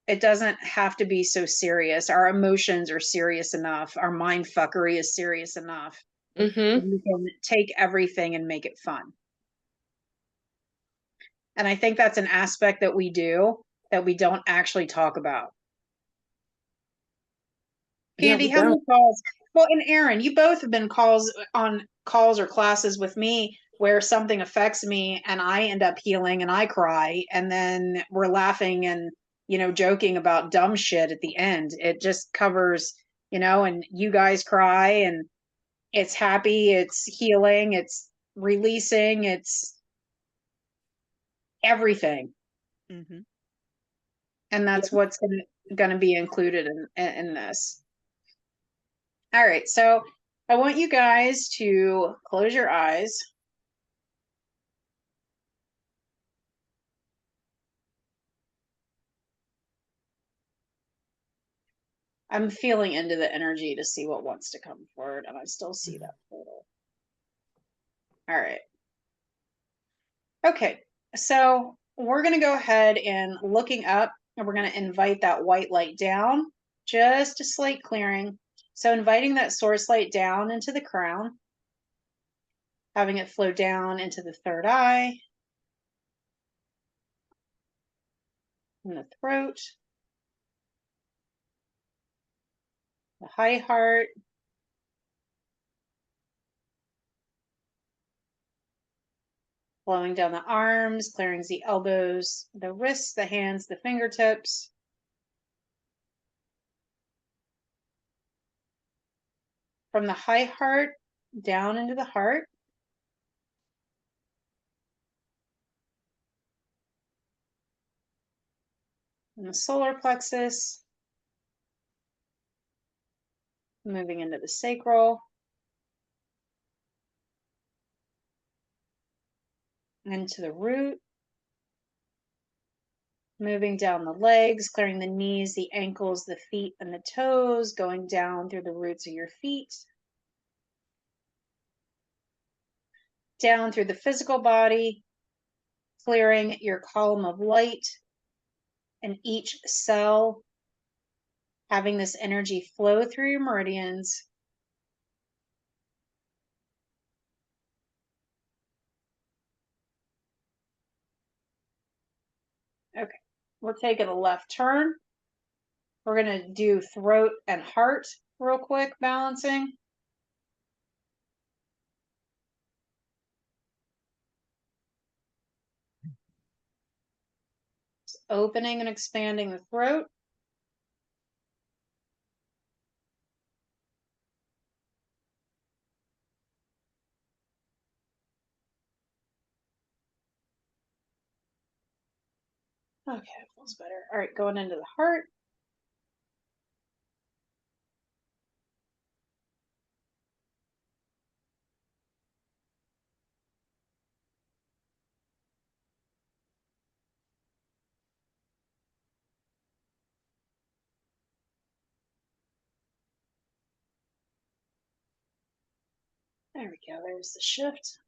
Speaker 3: It doesn't have to be so serious. Our emotions are serious enough. Our mind fuckery is serious enough.
Speaker 2: Mm-hmm.
Speaker 3: We can take everything and make it fun. And I think that's an aspect that we do that we don't actually talk about.
Speaker 2: Yeah, we
Speaker 3: Kandi, how
Speaker 2: don't.
Speaker 3: many calls? Well, and Aaron, you both have been on calls or classes with me where something affects me and I end up healing and I cry and then we're laughing and joking about dumb shit at the end. It just covers, and you guys cry and it's happy, it's healing, it's releasing, it's everything.
Speaker 1: Mhm.
Speaker 3: And
Speaker 2: Yeah.
Speaker 3: that's what's going to be included in this. All right, so I want you guys to close your eyes. I'm feeling into the energy to see what wants to come forward, and I still see that portal. All right. Okay, so we're going to go ahead and looking up, and we're going to invite that white light down, just a slight clearing. So inviting that source light down into the crown, having it flow down into the third eye, and the throat, the high heart, flowing down the arms, clearing the elbows, the wrists, the hands, the fingertips. From the high heart down into the heart. And the solar plexus, moving into the sacral, into the root, moving down the legs, clearing the knees, the ankles, the feet, and the toes, going down through the roots of your feet, down through the physical body, clearing your column of light, and each cell having this energy flow through your meridians. Okay, we're taking a left turn. We're going to do throat and heart real quick, balancing. Opening and expanding the throat. Okay, feels better. All right, going into the heart. There we go. There's the shift.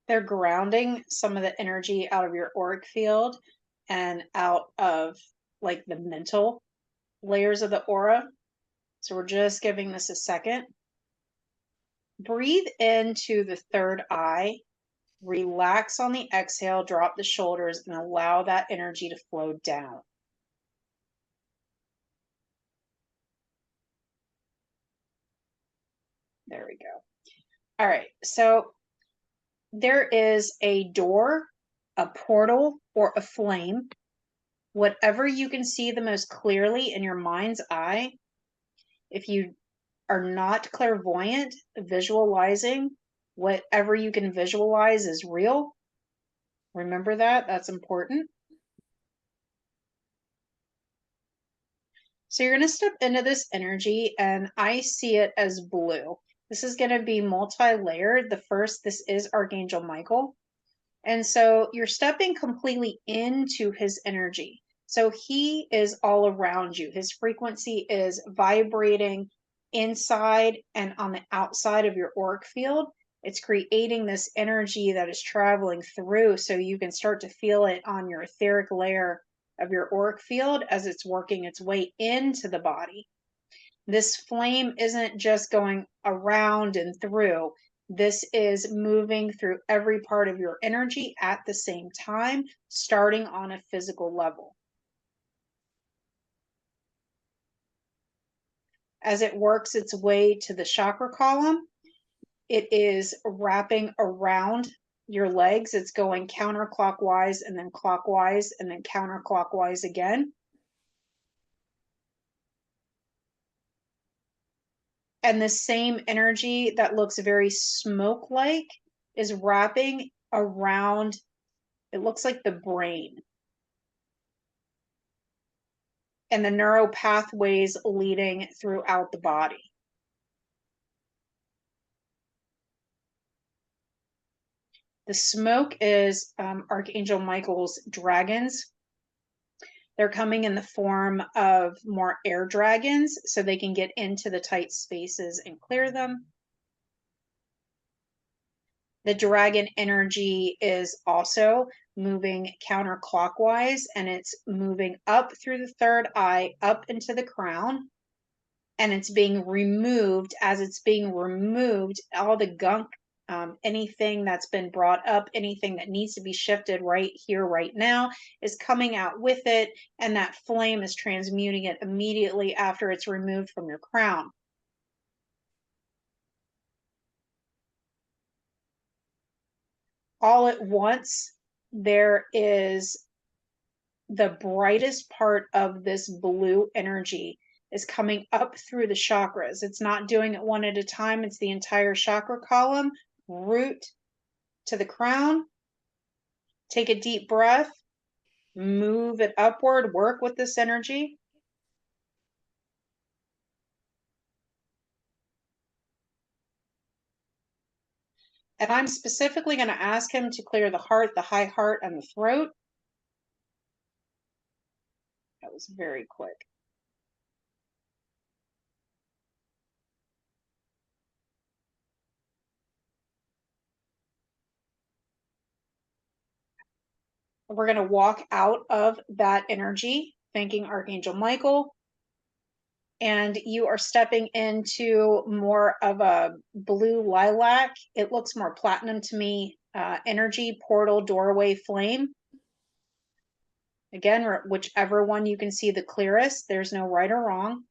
Speaker 3: They're grounding some of the energy out of your auric field and out of like the mental layers of the aura. So we're just giving this a second. Breathe into the third eye. Relax on the exhale, drop the shoulders, and allow that energy to flow down. There we go. All right, so there is a door, a portal, or a flame, whatever you can see the most clearly in your mind's eye. If you are not clairvoyant, visualizing whatever you can visualize is real. Remember that, that's important. So you're going to step into this energy, and I see it as blue. This is going to be multi-layered. The first, this is Archangel Michael. And so you're stepping completely into his energy. So he is all around you. His frequency is vibrating inside and on the outside of your auric field. It's creating this energy that is traveling through so you can start to feel it on your etheric layer of your auric field as it's working its way into the body. This flame isn't just going around and through. This is moving through every part of your energy at the same time, starting on a physical level. As it works its way to the chakra column, it is wrapping around your legs. It's going counterclockwise and then clockwise and then counterclockwise again. And the same energy that looks very smoke like is wrapping around, it looks like the brain and the neural pathways leading throughout the body. The smoke is Archangel Michael's dragons. They're coming in the form of more air dragons so they can get into the tight spaces and clear them. The dragon energy is also moving counterclockwise, and it's moving up through the third eye, up into the crown, and it's being removed. As it's being removed, all the gunk, anything that's been brought up, anything that needs to be shifted right here, right now, is coming out with it, and that flame is transmuting it immediately after it's removed from your crown. All at once, there is the brightest part of this blue energy is coming up through the chakras. It's not doing it one at a time, it's the entire chakra column, root to the crown. Take a deep breath, move it upward, work with this energy. And I'm specifically going to ask him to clear the heart, the high heart, and the throat. That was very quick. We're going to walk out of that energy, thanking Archangel Michael. And you are stepping into more of a blue lilac. It looks more platinum to me. Energy, portal, doorway, flame. Again, whichever one you can see the clearest. There's no right or wrong.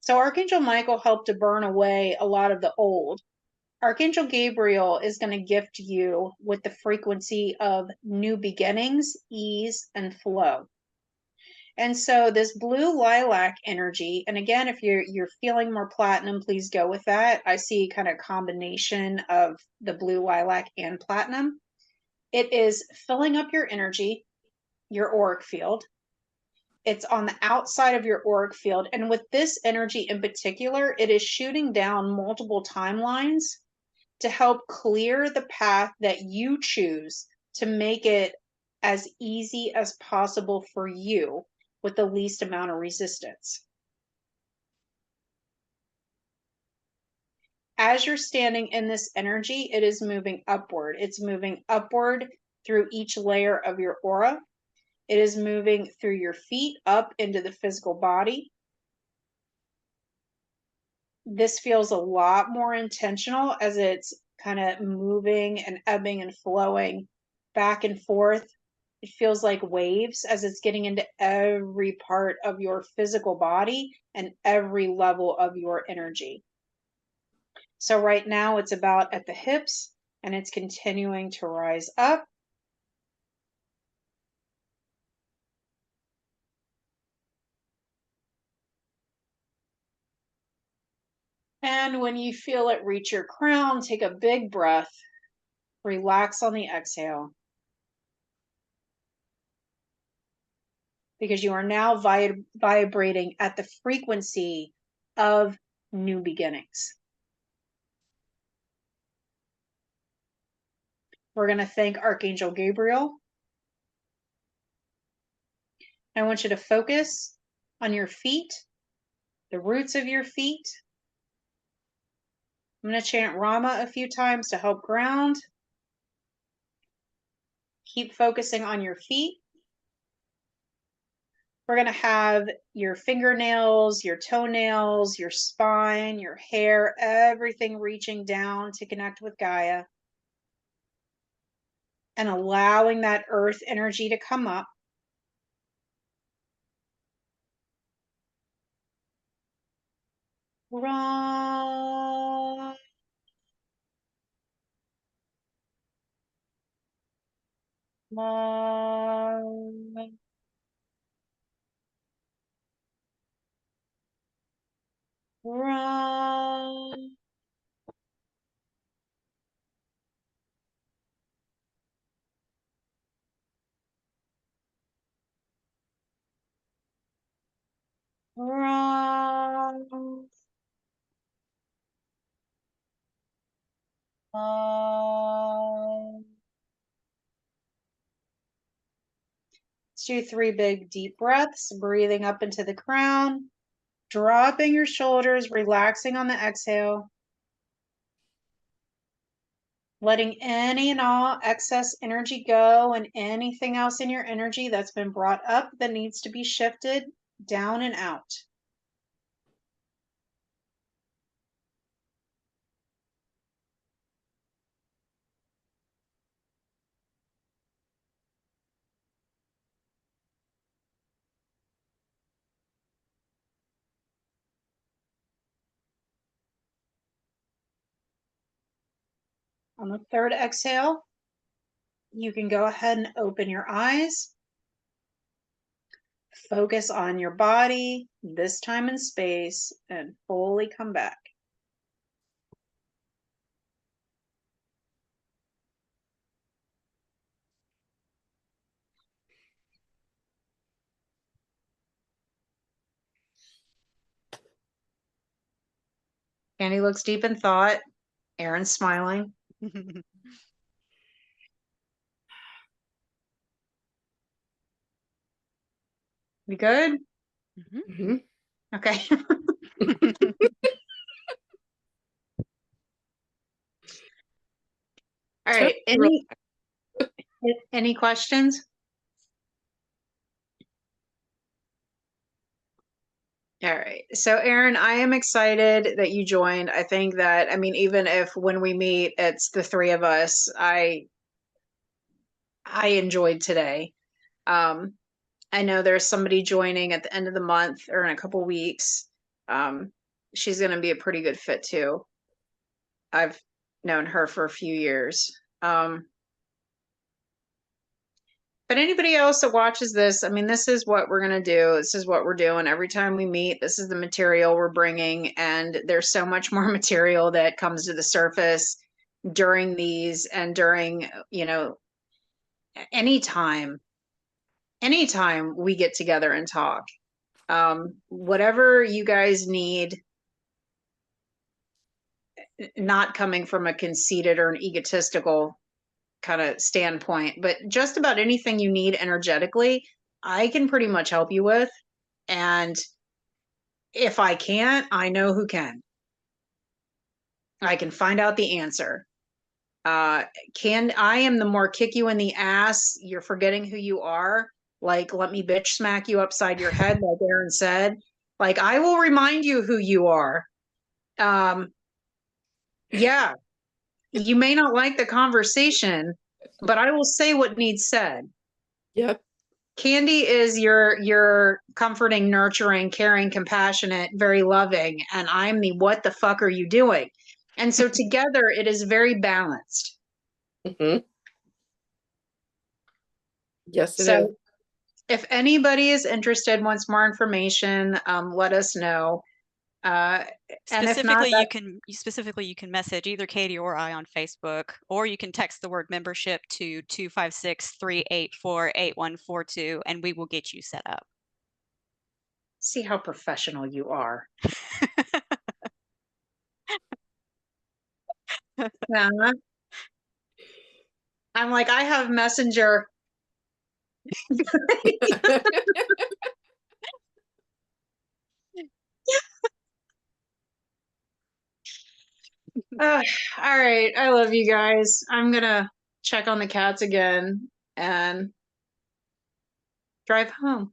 Speaker 3: So Archangel Michael helped to burn away a lot of the old. Archangel Gabriel is going to gift you with the frequency of new beginnings, ease, and flow. And so this blue lilac energy, and again, if you're feeling more platinum, please go with that. I see kind of combination of the blue lilac and platinum. It is filling up your energy, your auric field. It's on the outside of your auric field. And with this energy in particular, it is shooting down multiple timelines to help clear the path that you choose to make it as easy as possible for you with the least amount of resistance. As you're standing in this energy, it is moving upward. It's moving upward through each layer of your aura. It is moving through your feet up into the physical body. This feels a lot more intentional as it's kind of moving and ebbing and flowing back and forth. It feels like waves as it's getting into every part of your physical body and every level of your energy. So right now it's about at the hips and it's continuing to rise up. And when you feel it reach your crown, take a big breath, relax on the exhale. Because you are now vibrating at the frequency of new beginnings. We're going to thank Archangel Gabriel. I want you to focus on your feet, the roots of your feet. I'm going to chant Rama a few times to help ground. Keep focusing on your feet. We're going to have your fingernails, your toenails, your spine, your hair, everything reaching down to connect with Gaia and allowing that earth energy to come up. Ra. La. Ra. Ra. Let's do 3 big deep breaths, breathing up into the crown, dropping your shoulders, relaxing on the exhale, letting any and all excess energy go and anything else in your energy that's been brought up that needs to be shifted down and out. On the third exhale, you can go ahead and open your eyes. Focus on your body, this time and space, and fully come back. Kandi looks deep in thought. Erin's smiling. You good?
Speaker 2: Mm-hmm.
Speaker 3: Okay. All right. Any questions? All right. So Erin, I am excited that you joined. I think that, I mean, even if when we meet, it's the 3 of us, I enjoyed today. I know there's somebody joining at the end of the month or in a couple weeks. She's going to be a pretty good fit too. I've known her for a few years. But anybody else that watches this, I mean, this is what we're going to do. This is what we're doing every time we meet. This is the material we're bringing. And there's so much more material that comes to the surface during these and during, you know, anytime we get together and talk. Whatever you guys need, not coming from a conceited or an egotistical kind of standpoint, but just about anything you need energetically, I can pretty much help you with. And if I can't, I know who can. I can find out the answer. I am the more kick you in the ass, you're forgetting who you are. Like, let me bitch smack you upside your head, like Aaron said. Like, I will remind you who you are. Yeah, you may not like the conversation, but I will say what needs said.
Speaker 2: Yep.
Speaker 3: Kandi is your comforting, nurturing, caring, compassionate, very loving, and I'm the what the fuck are you doing? And so together it is very balanced.
Speaker 2: Mm-hmm. Yes, it is.
Speaker 3: So if anybody is interested, wants more information, let us know. And if not,
Speaker 1: Specifically you can message either Katie or I on Facebook, or you can text the word membership to 256-384-8142 and we will get you set up.
Speaker 3: See how professional you are. Yeah. I'm like, I have Messenger. All right. I love you guys. I'm going to check on the cats again and drive home.